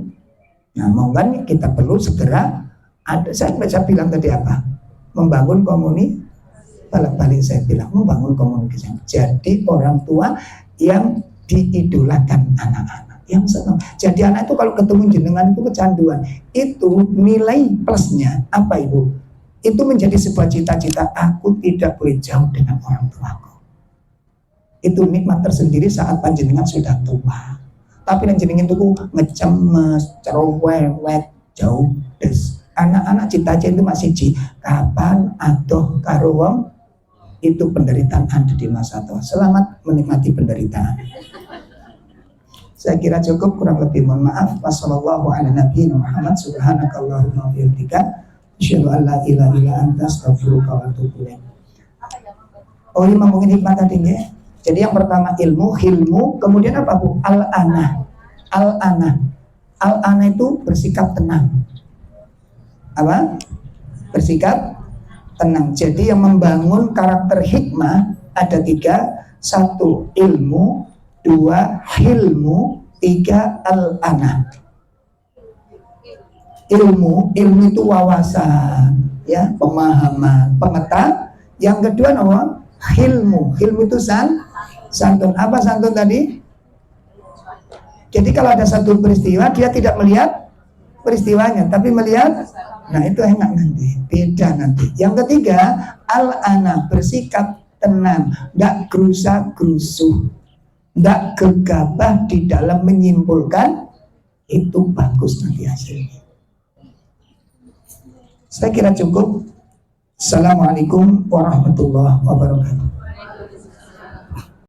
[SPEAKER 1] Nah, mau kan kita perlu segera ada, saya bilang tadi apa? Membangun komunikasi. Balik saya bilang membangun komunikasi. Jadi orang tua yang diidolakan anak-anak, yang senang. Jadi anak itu kalau ketemu jenengan itu kecanduan. Itu nilai plusnya apa Ibu? Itu menjadi sebuah cita-cita. Aku tidak boleh jauh dengan orang tuaku. Itu nikmat tersendiri saat panjenengan sudah tua. Tapi panjenengan itu ngecemes, cerewet, jauh des. Anak-anak cita-cita itu masih kapan adoh karo wong itu penderitaan Anda di masa tua. Selamat menikmati penderitaan. Saya kira cukup, kurang lebih mohon maaf. Wassallallahu ala nabiyina Muhammad subhanakallahumma wa bihamdika asyhadu an la ilaha illa anta astaghfiruka wa atubu ilaik. Oh, ini ngomongin hikmah tadi ya. Jadi yang pertama ilmu, hilmu, kemudian apa Bu? Al-anah. Al-anah. Al-anah itu bersikap tenang. Apa? Bersikap tenang. Jadi yang membangun karakter hikmah ada 3. 1 ilmu, 2 hilmu, 3 al-anah. ilmu itu wawasan, ya, pemahaman, pengetahuan. Yang kedua apa? Hilmu itu santun. Apa santun tadi? Jadi kalau ada satu peristiwa, dia tidak melihat peristiwanya, tapi melihat, nah itu enak nanti, beda nanti. Yang ketiga, al-ana, bersikap tenang, tidak gerusa-gerusuh, tidak gegabah di dalam menyimpulkan, itu bagus nanti hasilnya. Saya kira cukup. Assalamualaikum warahmatullahi wabarakatuh.